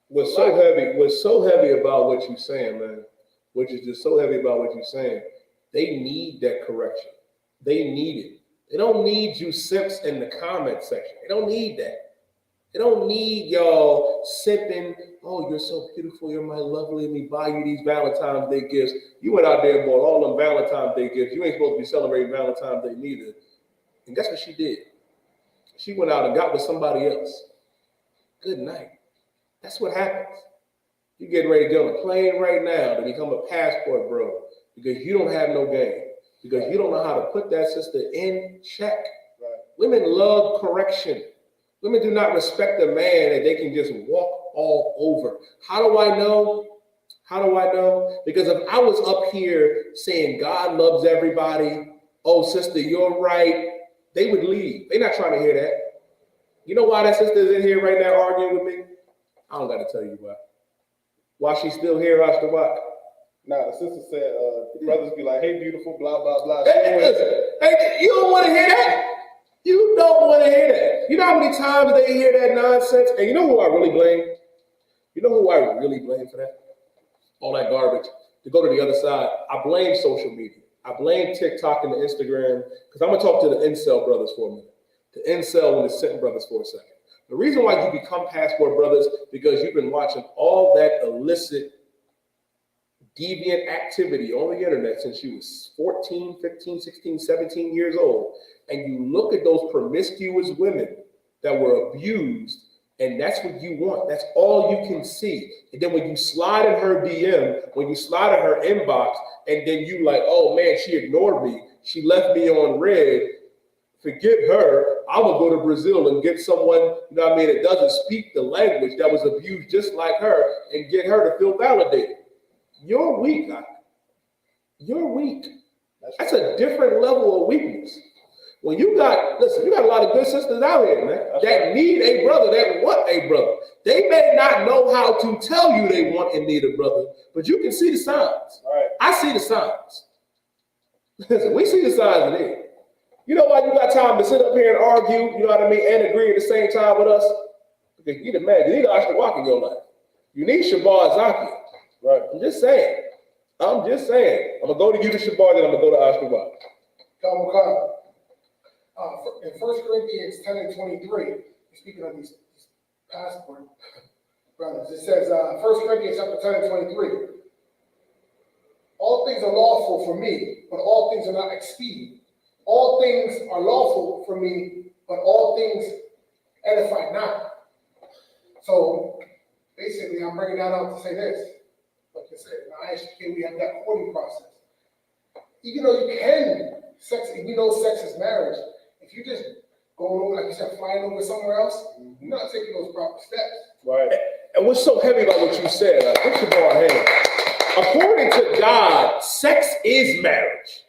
What's so heavy about what you're saying, man, which is just so heavy about what you're saying, they need that correction. They need it. They don't need you simps in the comment section. They don't need that. They don't need y'all sipping, oh, you're so beautiful, you're my lovely, let me buy you these Valentine's Day gifts. You went out there and bought all them Valentine's Day gifts. You ain't supposed to be celebrating Valentine's Day neither. And guess what she did? She went out and got with somebody else. Good night. That's what happens. You're getting ready to get on a plane right now to become a passport bro because you don't have no game, because you don't know how to put that sister in check. Right. Women love correction. Women do not respect a man that they can just walk all over. How do I know? How do I know? Because if I was up here saying God loves everybody, oh, sister, you're right, they would leave. They're not trying to hear that. You know why that sister's in here right now arguing with me? I don't got to tell you why. Why she's still here, I.S.U.P.K? Nah, the sister said, the brothers be like, hey, beautiful, blah, blah, blah. Hey, you don't want to hear that? You don't want to hear that. You know how many times they hear that nonsense? And you know who I really blame? You know who I really blame for that? All that garbage. To go to the other side, I blame social media. I blame TikTok and the Instagram, because I'm going to talk to the incel brothers for a minute. The incel and the Sitting brothers for a second. The reason why you become passport brothers, because you've been watching all that illicit, deviant activity on the internet since you was 14, 15, 16, 17 years old. And you look at those promiscuous women that were abused, and that's what you want. That's all you can see. And then when you slide in her DM, when you slide in her inbox, and then you like, oh man, she ignored me. She left me on red. Forget her. I will go to Brazil and get someone, you know what I mean, that doesn't speak the language, that was abused just like her, and get her to feel validated. You're weak, guy. You're weak. That's a different level of weakness. When you got, listen, you got a lot of good sisters out here, man, that need a brother, that want a brother. They may not know how to tell you they want and need a brother, but you can see the signs. Right. I see the signs. Listen, we see the signs in it. You know why you got time to sit up here and argue, you know what I mean, and agree at the same time with us? Because you need a man, you need I.S.U.P.K in your life. You need Shabar Zaki. Right. I'm just saying. I'm going to go to you to Shabar, then I'm going to go to I.S.U.P.K. In 1 Corinthians 10 and 23, speaking of these passport brothers, it says, 1 Corinthians chapter 10 and 23, all things are lawful for me, but all things are not expedient. All things are lawful for me, but all things edify not. So basically, I'm bringing that out to say this. Like I said, in I.S.U.P.K, we have that courting process. Even though you can we know sex is marriage, if you just going over, like you said, flying over somewhere else, you're not taking those proper steps. Right. And what's so heavy about what you said, put your bar hand. According to God, sex is marriage.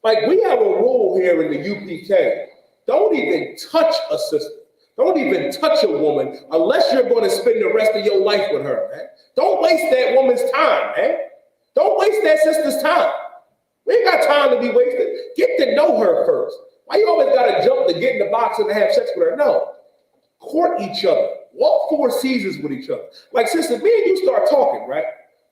Like, we have a rule here in the U.P.K. Don't even touch a sister. Don't even touch a woman unless you're going to spend the rest of your life with her, man. Don't waste that woman's time, man. Don't waste that sister's time. We ain't got time to be wasted. Get to know her first. Why you always got to jump to get in the box and to have sex with her? No. Court each other. Walk 4 seasons with each other. Like, sister, me and you start talking, right?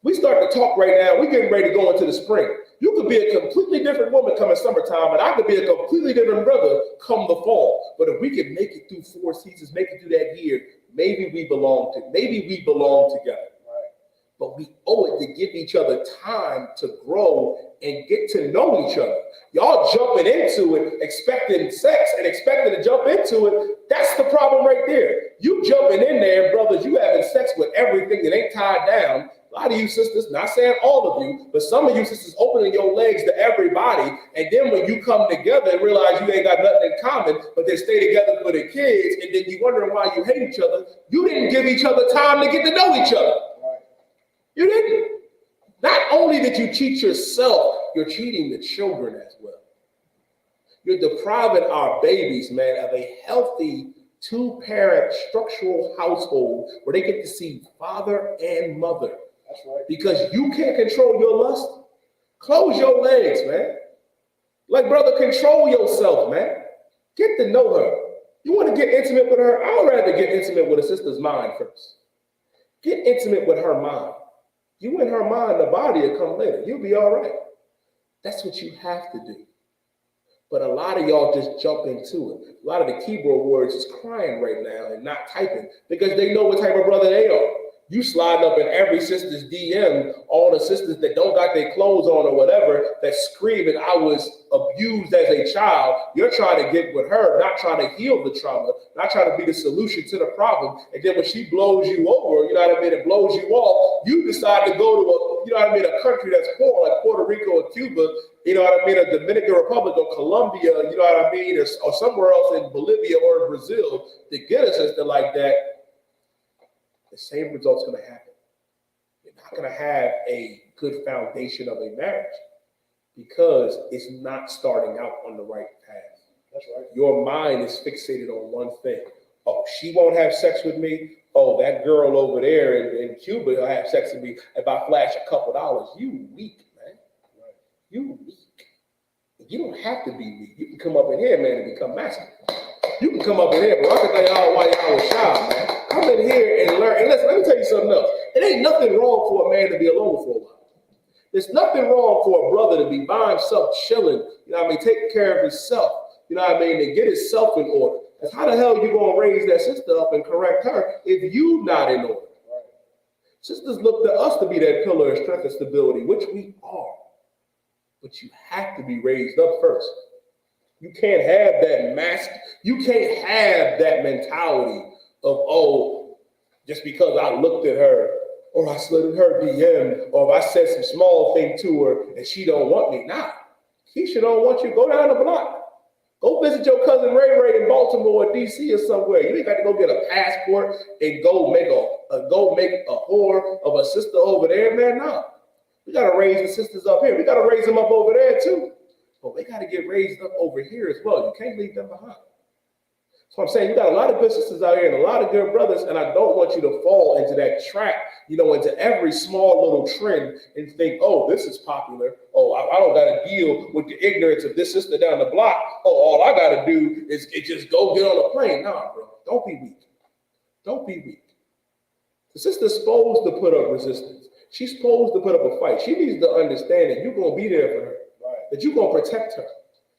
We start to talk right now. We're getting ready to go into the spring. You could be a completely different woman come in summertime, and I could be a completely different brother come the fall. But if we can make it through 4 seasons, make it through that year, maybe we belong together. But we owe it to give each other time to grow and get to know each other. Y'all jumping into it, expecting sex and expecting to jump into it, that's the problem right there. You jumping in there, brothers, you having sex with everything that ain't tied down. A lot of you sisters, not saying all of you, but some of you sisters opening your legs to everybody, and then when you come together and realize you ain't got nothing in common, but they stay together for the kids, and then you wondering why you hate each other, you didn't give each other time to get to know each other. You didn't. Not only did you cheat yourself, you're cheating the children as well. You're depriving our babies, man, of a healthy 2-parent structural household where they get to see father and mother. That's right. Because you can't control your lust. Close your legs, man. Like, brother, control yourself, man. Get to know her. You want to get intimate with her? I'd rather get intimate with a sister's mind first. Get intimate with her mind. You in her mind, the body will come later. You'll be all right. That's what you have to do. But a lot of y'all just jump into it. A lot of the keyboard warriors is crying right now and not typing because they know what type of brother they are. You slide up in every sister's DM, all the sisters that don't got their clothes on or whatever, that screaming, I was abused as a child. You're trying to get with her, not trying to heal the trauma, not trying to be the solution to the problem. And then when she blows you over, you know what I mean, and blows you off, you decide to go to a, you know what I mean, a country that's poor, like Puerto Rico or Cuba, you know what I mean, a Dominican Republic or Colombia, you know what I mean, or somewhere else in Bolivia or Brazil to get a sister like that. The same result's going to happen. You're not going to have a good foundation of a marriage because it's not starting out on the right path. That's right. Your mind is fixated on one thing. Oh, she won't have sex with me. Oh, that girl over there in Cuba will have sex with me if I flash a couple dollars. You weak, man. Right. You weak. You don't have to be weak. You can come up in here, man, and become masculine. You can come up in here, but I can tell y'all why y'all was shy, man. Come in here and learn. And listen, let me tell you something else. It ain't nothing wrong for a man to be alone for a while. There's nothing wrong for a brother to be by himself chilling, you know what I mean, taking care of himself, you know what I mean, and get himself in order. Because how the hell you gonna raise that sister up and correct her if you not in order? Sisters look to us to be that pillar of strength and stability, which we are. But you have to be raised up first. You can't have that you can't have that mentality of, oh, just because I looked at her, or I slid in her DM, or if I said some small thing to her and she don't want me. Nah, Keisha don't want you. Go down the block. Go visit your cousin Ray Ray in Baltimore or DC or somewhere. You ain't got to go get a passport and go make a whore of a sister over there, man. No, we got to raise the sisters up here. We got to raise them up over there too. But they got to get raised up over here as well. You can't leave them behind. So I'm saying you got a lot of good sisters out here and a lot of good brothers, and I don't want you to fall into that trap, you know, into every small little trend and think, oh, this is popular. Oh, I don't got to deal with the ignorance of this sister down the block. Oh, all I got to do is just go get on a plane. Nah, bro, don't be weak. Don't be weak. The sister's supposed to put up resistance. She's supposed to put up a fight. She needs to understand that you're going to be there for her, right? That you're going to protect her.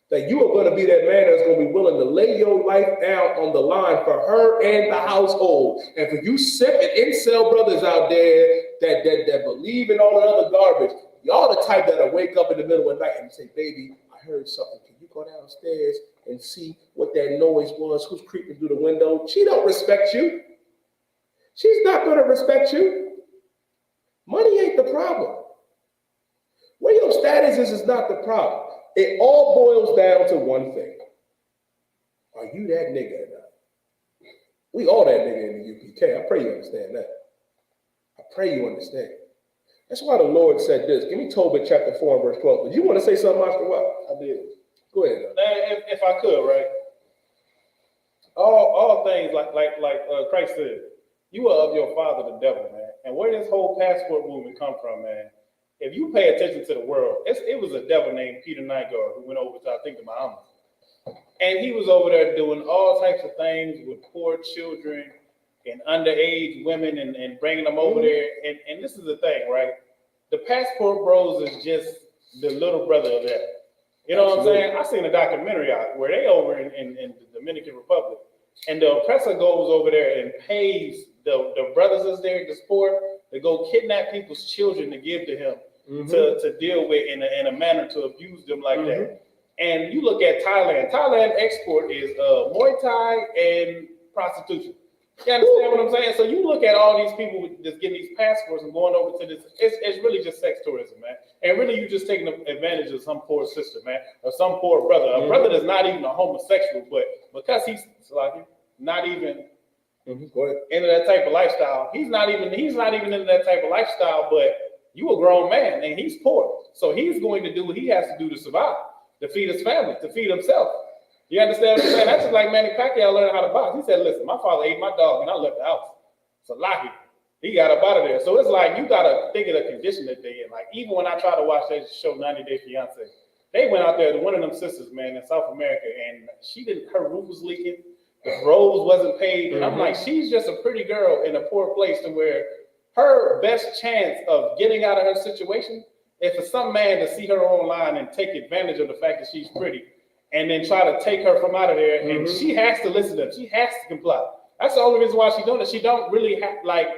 That you are going to be that man that's going to be willing to lay your life down on the line for her and the household. And for you simp and incel brothers out there that believe in all the other garbage, y'all the type that'll wake up in the middle of the night and say, baby, I heard something. Can you go downstairs and see what that noise was? Who's creeping through the window? She don't respect you. She's not going to respect you. Money ain't the problem. Where your status is not the problem. It all boils down to one thing. Are you that nigga or not? We all that nigga in the UPK. I pray you understand that. I pray you understand. That's why the Lord said this. Give me Tobit chapter 4 and verse 12. Did you want to say something, Master Watt? I did. Go ahead. If I could, right? All things like Christ said, you are of your father the devil, man. And where this whole passport movement come from, man? If you pay attention to the world, it was a devil named Peter Nygard who went over to, I think, the Bahamas. And he was over there doing all types of things with poor children and underage women and bringing them over there. And this is the thing, right? The passport bros is just the little brother of that. You know what I'm saying? I seen a documentary out where they over in the Dominican Republic. And the oppressor goes over there and pays the brothers that's there at the sport to go kidnap people's children to give to him. To deal with in a manner to abuse them like that. And you look at Thailand. Thailand export is Muay Thai and prostitution. You understand what I'm saying? So you look at all these people just getting these passports and going over to this. It's really just sex tourism, man. And really you just taking advantage of some poor sister, man, or some poor brother. A brother that's not even a homosexual, but because he's like not even into that type of lifestyle, he's not even into that type of lifestyle, but you a grown man and he's poor. So he's going to do what he has to do to survive, to feed his family, to feed himself. You understand what I'm saying? That's just like Manny Pacquiao learning how to box. He said, listen, my father ate my dog and I left the house. So lucky. He got up out of there. So it's like you got to think of the condition that they in. Like even when I try to watch that show 90 Day Fiance, they went out there to one of them sisters, man, in South America, and her roof was leaking. The rose wasn't paid. And I'm like, she's just a pretty girl in a poor place to where her best chance of getting out of her situation is for some man to see her online and take advantage of the fact that she's pretty and then try to take her from out of there. And she has to listen to them. She has to comply. That's the only reason why she's doing it. She don't really have,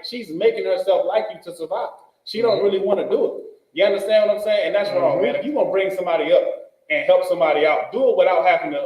she's making herself like you to survive. She don't really want to do it. You understand what I'm saying? And that's wrong, man. If you want to bring somebody up and help somebody out, do it without having to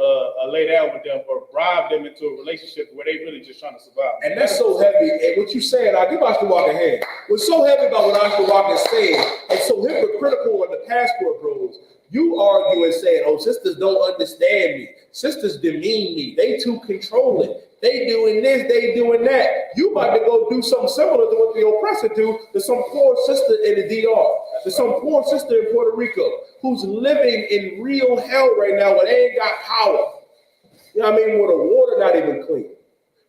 lay down with them or bribe them into a relationship where they really just trying to survive. And that's so heavy. And what you saying, I give Oscar Walker a hand. What's so heavy about what Oscar Walker is saying and so hypocritical in the passport bros, you argue and saying, oh, sisters don't understand me. Sisters demean me. They too controlling. They doing this, they doing that. You about to go do something similar to what the oppressor do to some poor sister in the DR, to some poor sister in Puerto Rico who's living in real hell right now when they ain't got power. You know what I mean? Where the water not even clean.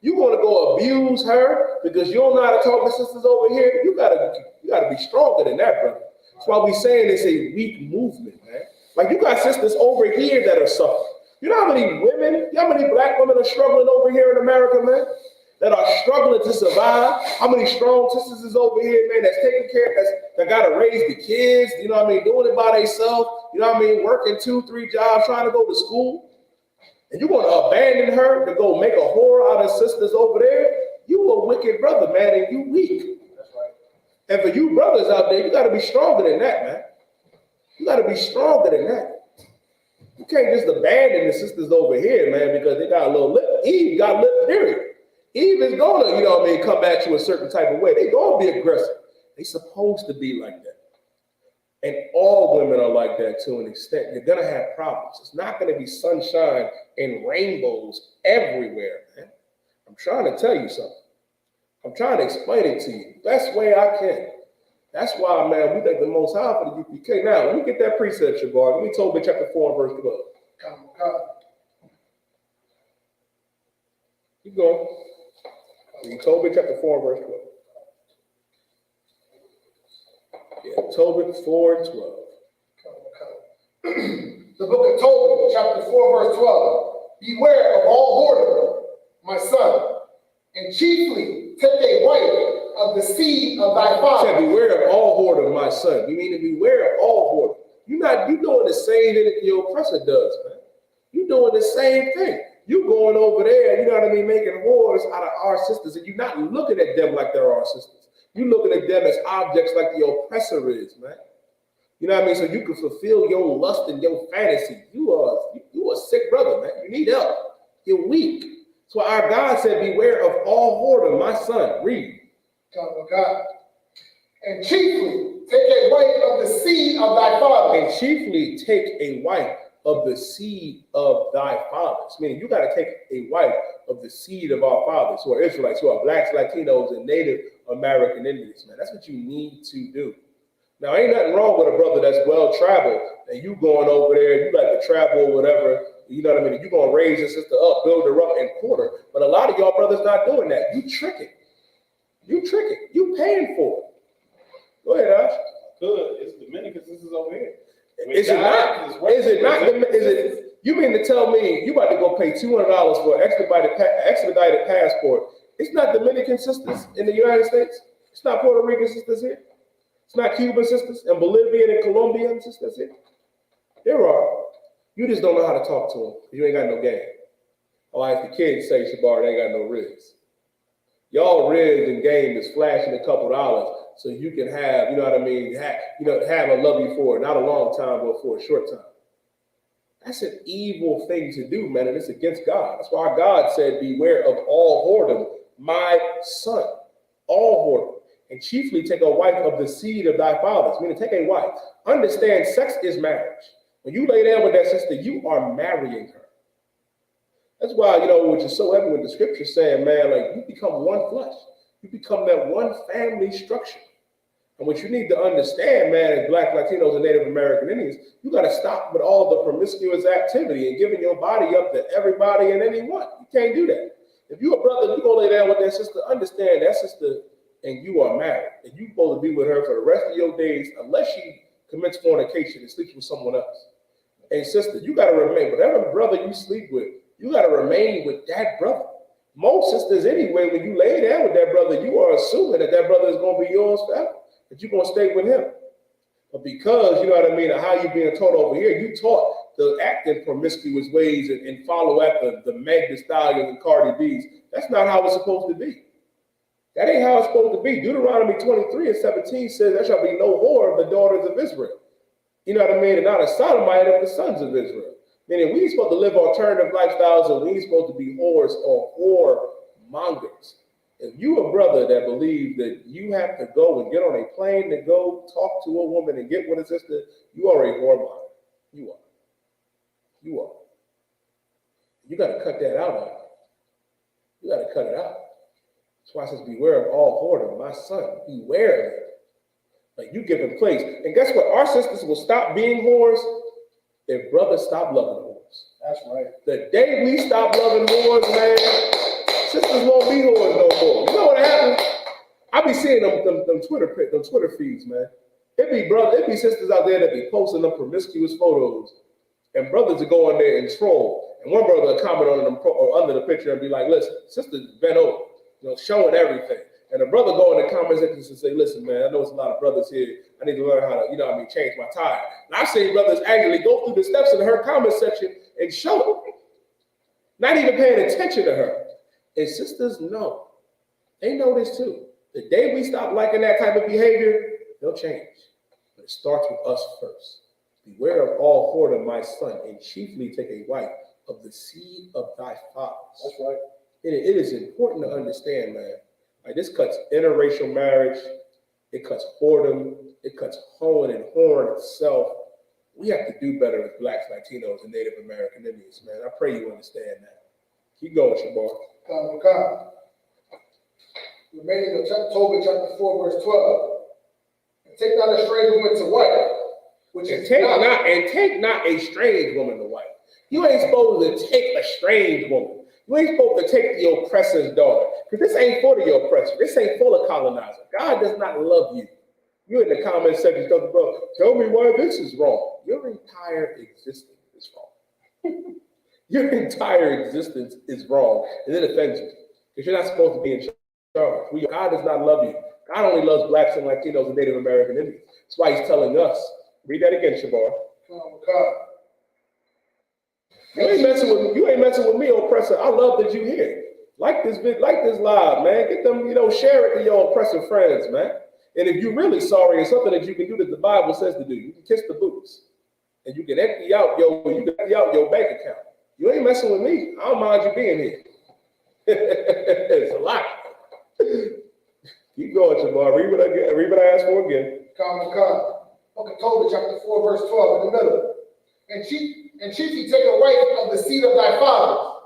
You want to go abuse her because you don't know how to talk to sisters over here? You gotta be stronger than that, brother. That's why we saying it's a weak movement, man. Like you got sisters over here that are suffering. You know how many women, you know how many black women are struggling over here in America, man? That are struggling to survive. How many strong sisters is over here, man, that's taking care, that got to raise the kids, you know what I mean, doing it by themselves, you know what I mean, working 2-3 jobs, trying to go to school. And you're going to abandon her to go make a whore out of sisters over there? You a wicked brother, man, and you weak. That's right. And for you brothers out there, you got to be stronger than that, man. You got to be stronger than that. You can't just abandon the sisters over here, man, because they got a little lip. Eve got lip, period. Eve is going to, you know what I mean, come at you a certain type of way. They going to be aggressive. They supposed to be like that. And all women are like that to an extent. You're going to have problems. It's not going to be sunshine and rainbows everywhere, man. I'm trying to tell you something. I'm trying to explain it to you best way I can. That's why, man, we thank the Most High for the U.P.K. Now, let me get that precept, Shabar. Let me Tobit chapter 4 and verse 12. Come. Keep going. Tobit chapter 4 and verse 12. Yeah, Tobit 4 and 12. Come. The book of Tobit, chapter 4, verse 12. Beware of all whoredom, my son, and chiefly take a wife of the seed of thy father. Said, beware of all whoredom, my son. You mean to beware of all whoredom. You doing the same thing that the oppressor does, man. You doing the same thing. You going over there, you know what I mean, making whores out of our sisters, and you're not looking at them like they're our sisters. You looking at them as objects like the oppressor is, man. You know what I mean? So you can fulfill your lust and your fantasy. You are a sick brother, man. You need help. You're weak. That's why our God said, beware of all whoredom, my son. Read. God. And chiefly take a wife of the seed of thy father. And chiefly take a wife of the seed of thy fathers. Meaning you got to take a wife of the seed of our fathers, who are Israelites, who are blacks, Latinos, and Native American Indians, man. That's what you need to do. Now, ain't nothing wrong with a brother that's well-traveled, and you going over there, you like to travel or whatever, you know what I mean? You're going to raise your sister up, build her up, and court her. But a lot of y'all brothers not doing that. You tricking. You tricking. You paying for it. Go ahead, Ash. Good. It's Dominican sisters over here. Is it not? Is it not? Is it? You mean to tell me you about to go pay $200 for an expedited passport? It's not Dominican sisters in the United States. It's not Puerto Rican sisters here. It's not Cuban sisters and Bolivian and Colombian sisters here. There are. You just don't know how to talk to them. You ain't got no game. Or as the kids say, Shabar, they ain't got no riz. Y'all riz and game is flashing a couple dollars so you can have, you know what I mean, have a love you for not a long time, but for a short time. That's an evil thing to do, man, and it's against God. That's why God said, beware of all whoredom, my son, all whoredom, and chiefly take a wife of the seed of thy fathers, meaning take a wife. Understand, sex is marriage. When you lay down with that sister, you are marrying her. That's why, you know, which is so evident with the scripture saying, man, like you become one flesh. You become that one family structure. And what you need to understand, man, as Black, Latinos, and Native American Indians, you got to stop with all the promiscuous activity and giving your body up to everybody and anyone. You can't do that. If you're a brother, you go lay down with that sister, understand that sister and you are married. And you're supposed to be with her for the rest of your days unless she commits fornication and sleeps with someone else. And sister, you got to remain, whatever brother you sleep with, you got to remain with that brother. Most sisters anyway, when you lay down with that brother, you are assuming that that brother is going to be yours forever, that you're going to stay with him. But because, you know what I mean, of how you're being taught over here, you taught to act in promiscuous ways and follow after the Meg Thee Stallion and Cardi B's. That's not how it's supposed to be. That ain't how it's supposed to be. Deuteronomy 23:17 says, there shall be no whore of the daughters of Israel. You know what I mean? And not a sodomite of the sons of Israel. Meaning we ain't supposed to live alternative lifestyles and we ain't supposed to be whores or whoremongers. If you a brother that believes that you have to go and get on a plane to go talk to a woman and get with a sister, you are a whoremonger. You are. You are. You got to cut that out of you. You got to cut it out. That's why it says, beware of all whoredom. My son, beware of it. Like you give him place. And guess what? Our sisters will stop being whores if brothers stop loving whores. That's right. The day we stop loving whores, man, sisters won't be whores no more. You know what happens? I be seeing them Twitter feeds, man. It be sisters out there that be posting them promiscuous photos, and brothers are going there and troll And one brother would comment on them or under the picture and be like, listen, sister's bent over, showing everything. And the brother go in the comment section and say, listen, man, I know it's a lot of brothers here. I need to learn how to, change my tire. And I've seen brothers actually go through the steps in her comment section and show it. Not even paying attention to her. And sisters know. They know this too. The day we stop liking that type of behavior, they'll change. But it starts with us first. Beware of all whoredom, my son, and chiefly take a wife of the seed of thy fathers. That's right. It is important to understand, man. Like, this cuts interracial marriage, it cuts whoredom, it cuts hoeing and whoring itself. We have to do better with Blacks, Latinos, and Native American Indians, man. I pray you understand that. Keep going, Shabar. God. Remaining of Tobit chapter 4, verse 12. And take not a strange woman to wife, which is take not a strange woman to wife. You ain't supposed to take a strange woman. You ain't supposed to take the oppressor's daughter. Because this ain't for the oppressor. This ain't for the colonizer. God does not love you. You in the comment section talking about, tell me why this is wrong. Your entire existence is wrong. Your entire existence is wrong. And it offends you. Because you're not supposed to be in charge. God does not love you. God only loves Blacks and Latinos and Native American Indians. That's why he's telling us. Read that again, Shabar. Oh, God. You ain't messing with me, oppressor. I love that you here. Like this live, man. Get them, share it to your oppressive friends, man. And if you're really sorry, it's something that you can do that the Bible says to do. You can kiss the boots. And you can empty out your bank account. You ain't messing with me. I don't mind you being here. It's a lot. Keep going, Shabar. Read what I asked for again. Come. Okay, Tobit chapter 4, verse 12 in the middle. And chiefly take a wife of the seed of thy fathers,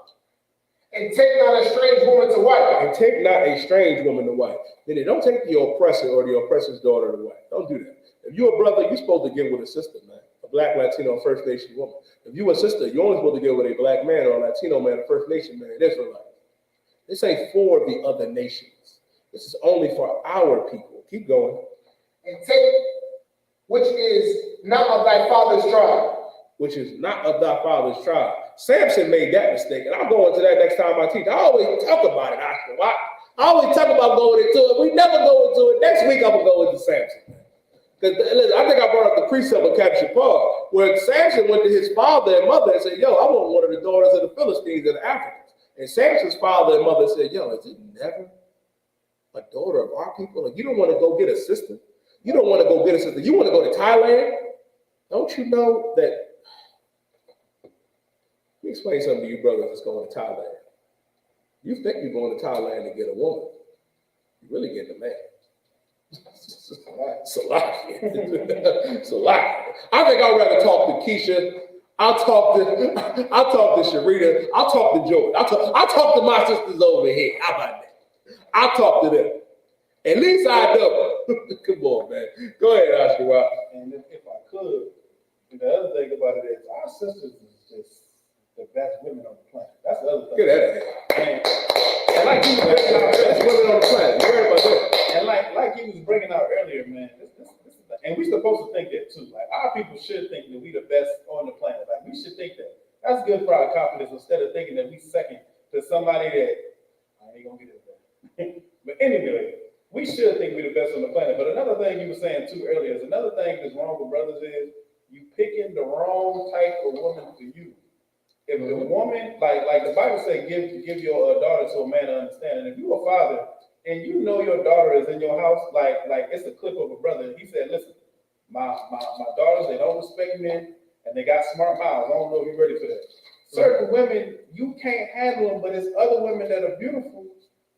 and take not a strange woman to wife. And take not a strange woman to wife. Then don't take the oppressor or the oppressor's daughter to wife. Don't do that. If you're a brother, you're supposed to get with a sister, man. A Black, Latino, First Nation woman. If you're a sister, you're only supposed to get with a Black man or a Latino man, a First Nation man, an Israelite. This ain't for the other nations. This is only for our people. Keep going. And take which is not of thy father's tribe. Which is not of thy father's tribe. Samson made that mistake, and I'll go into that next time I teach. I always talk about it, Oscar. I always talk about going into it. We never go into it. Next week, I'm going to go into Samson. Because I think I brought up the precept of Captain Paul, where Samson went to his father and mother and said, yo, I want one of the daughters of the Philistines and the Africans. And Samson's father and mother said, yo, is it never a daughter of our people? Like, you don't want to go get a sister. You don't want to go get a sister. You want to go to Thailand? Don't you know that? Let me explain something to you brothers that's going to Thailand. You think you're going to Thailand to get a woman. You're really getting a man. It's a lot. It's a lot. I think I'd rather talk to Keisha. I'll talk to Sharita. I'll talk to Joe. I'll talk to my sisters over here. How about that? I'll talk to them. At least I know. Come on, man. Go ahead, Oscar. And if I could, the other thing about it is our sisters is just the best women on the planet. That's the other thing. Get out of here. And like you was bringing out, best women on the planet. You heard about that? And like you was bringing out earlier, man. This is and we're supposed to think that too. Like, our people should think that we the best on the planet. Like, we should think that. That's good for our confidence instead of thinking that we second to somebody that I ain't gonna get it there. But anyway, we should think we're the best on the planet. But another thing you were saying too earlier is another thing that's wrong with brothers is you picking the wrong type of woman for you. If the woman, like the Bible says, give your daughter to a man to understand. And if you're a father and you know your daughter is in your house, like it's a clip of a brother. He said, listen, my daughters, they don't respect men and they got smart mouths. I don't know if you're ready for that. Certain women, you can't handle them, but it's other women that are beautiful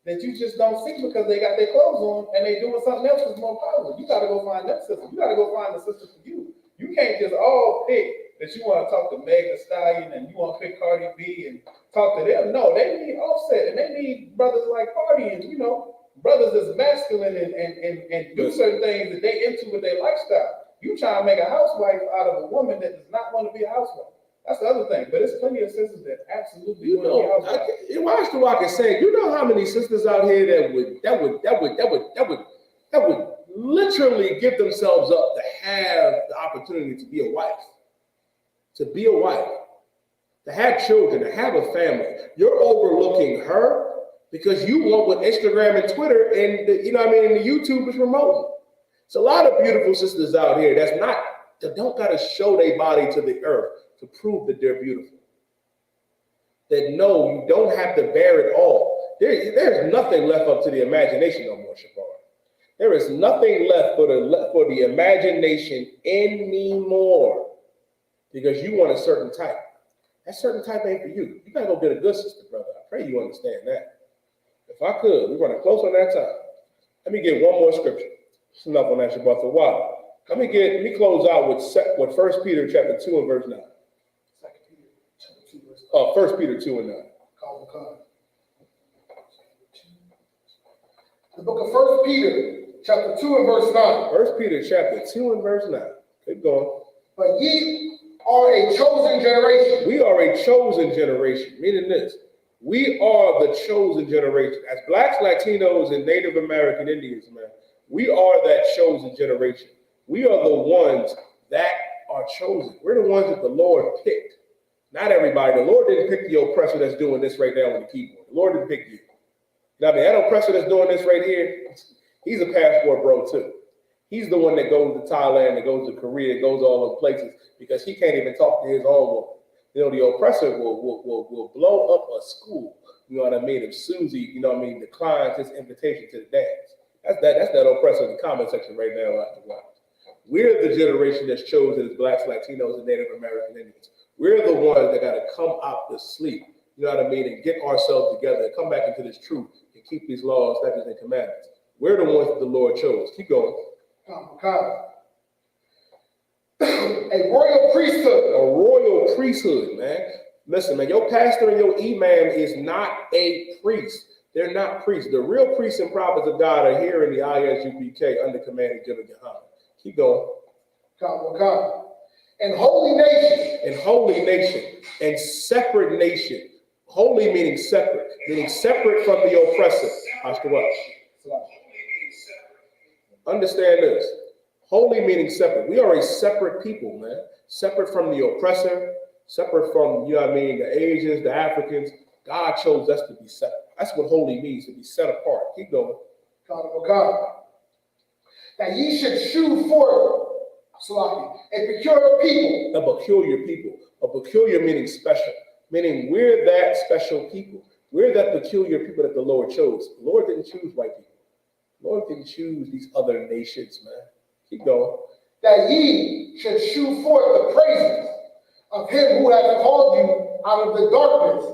that you just don't see because they got their clothes on and they doing something else that's more powerful. You got to go find that sister. You got to go find the sister for you. You can't just all pick that you want to talk to Meg Thee Stallion and you want to pick Cardi B and talk to them. No, they need Offset and they need brothers like Cardi and, brothers that's masculine and do certain things that they into with their lifestyle. You trying to make a housewife out of a woman that does not want to be a housewife. That's the other thing. But there's plenty of sisters that absolutely want to be housewives. Watch the walk and say, you know how many sisters out here that would literally give themselves up to have the opportunity to be a wife. To be a wife. to have children, to have a family. You're overlooking her because you want what Instagram and Twitter and and the YouTube is promoting. It's a lot of beautiful sisters out here that don't gotta show their body to the earth to prove that they're beautiful. That no, you don't have to bear it all. There's nothing left up to the imagination no more, Shapar. There is nothing left for the imagination anymore because you want a certain type. That certain type ain't for you. You gotta go get a good sister, brother. I pray you understand that. If I could, we're running close on that time. Let me get one more scripture. It's enough on that Shabbat for a while. Let me close out with 1 Peter chapter 2 and verse 9. 1 Peter 2 and 9. The book of 1 Peter chapter 2 and verse 9. 1 Peter chapter 2 and verse 9. Keep going. But ye are a chosen generation. We are a chosen generation, meaning this. We are the chosen generation. As Blacks, Latinos, and Native American Indians, man, we are that chosen generation. We are the ones that are chosen. We're the ones that the Lord picked. Not everybody. The Lord didn't pick the oppressor that's doing this right now on the keyboard. The Lord didn't pick you. That oppressor that's doing this right here, he's a passport bro too. He's the one that goes to Thailand, that goes to Korea, goes to all those places because he can't even talk to his own woman. The oppressor will blow up a school, if Susie, declines his invitation to the dance. That's that oppressor in the comment section right now. We're the generation that's chosen as Blacks, Latinos, and Native American Indians. We're the ones that got to come out the sleep, and get ourselves together and come back into this truth and keep these laws, statutes, and commandments. We're the ones that the Lord chose. Keep going. A royal priesthood. A royal priesthood, man. Listen, man, your pastor and your imam is not a priest. They're not priests. The real priests and prophets of God are here in the I.S.U.P.K. under command of GEN.YAHANNA. Keep going. And holy nation. And holy nation. And separate nation. Holy meaning separate from the oppressor. Understand this. Holy meaning separate. We are a separate people, man. Separate from the oppressor, separate from, the Asians, the Africans. God chose us to be separate. That's what holy means, to be set apart. Keep going. That ye should shew forth a peculiar people. A peculiar people. A peculiar meaning special. Meaning we're that special people. We're that peculiar people that the Lord chose. The Lord didn't choose white people. The Lord didn't choose these other nations, man. Keep going. That ye should shew forth the praises of him who hath called you out of the darkness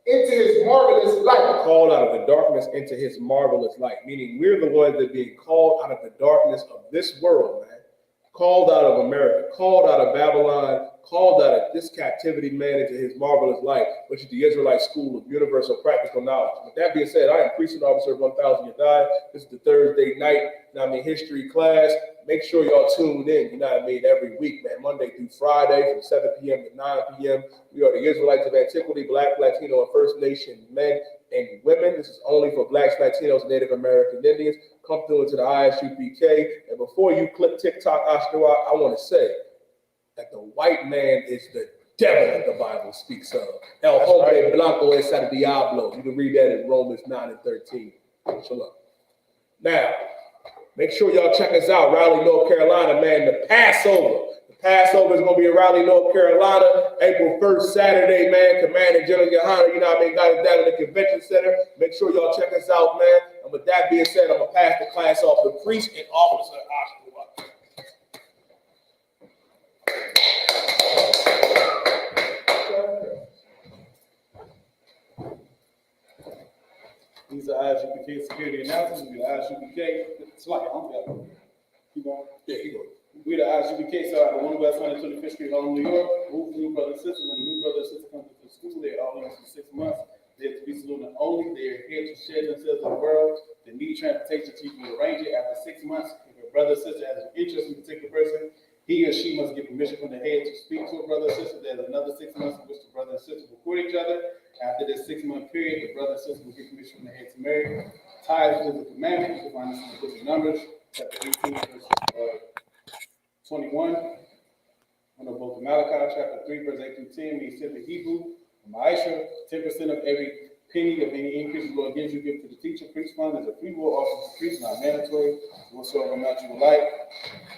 into his marvelous light. Called out of the darkness into his marvelous light. Meaning we're the ones that are being called out of the darkness of this world, man. Called out of America, called out of Babylon, called out of this captivity, man, into his marvelous light, which is the Israelite school of universal practical knowledge. With that being said, I am Precinct Officer 1000 Yadai. This is the Thursday night, history class. Make sure y'all tune in, every week, man, Monday through Friday from 7 p.m. to 9 p.m. We are the Israelites of antiquity, Black, Latino, and First Nation men and women. This is only for Blacks, Latinos, and Native American Indians. Come through into the I.S.U.P.K. And before you click TikTok, Ashtawa, I want to say that the white man is the devil that the Bible speaks of. El hombre blanco es el diablo. You can read that in Romans 9 and 13. Shalom. Now, make sure y'all check us out, Raleigh, North Carolina, man. The Passover. The Passover is going to be in Raleigh, North Carolina, April 1st, Saturday, man. Commanding GEN.YAHANNA, got it down in the convention center. Make sure y'all check us out, man. And with that being said, I'm going to pass the class off to priest and officer Ashtawa. These are I.S.U.P.K. security announcements. We the I.S.U.P.K. It's like keep going. Yeah, keep going. We the I.S.U.P.K. So at 1 West 125th Street, Harlem, New York. Move new brother and sister. When the new brother and sister come to the school, they're all in for 6 months. They're to be saluted only. They are here to share themselves in the world. They need transportation so you can arrange it after 6 months. If a brother or sister has an interest in a particular person, he or she must get permission from the head to speak to a brother or sister. There's another 6 months in which the brother and sister will court each other. After this 6-month period, the brother and sister will get permission from the head to marry. Tithes is a commandment. You can find this in the book of Numbers, chapter 18, verse 21. I know both Malachi, chapter 3, verse 8 through 10, means simply Hebrew, Ma'asha, 10% of every penny of any increase the Lord gives you, give to the teacher. Priest fund is a free will offer to priests, not mandatory. Whatsoever amount you would like.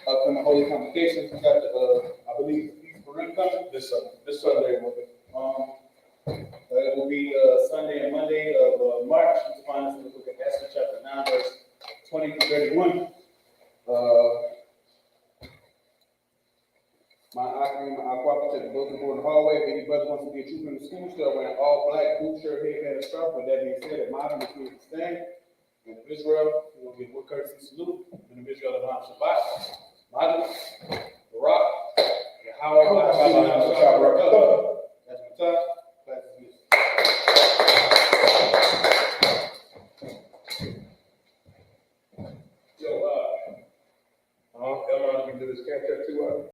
Upcoming holy convocations, we got the, I believe, the Feast of Purim coming. This Sunday, It will be Sunday and Monday of March. You can find us in the book of Esther, chapter 9, verse 20 to 31. My cooperative, those who go in the hallway, if any brother wants to be a trooper in the school, still wearing all black, boot shirt, headband, and scarf. With that being said, admire them between the stand. And of Israel, we will give one courtesy salute. And of Israel, the Shabbat, Madam, Barak, Yahweh, that's my time. Class is dismissed. Yo, Emma, we do this catch up too.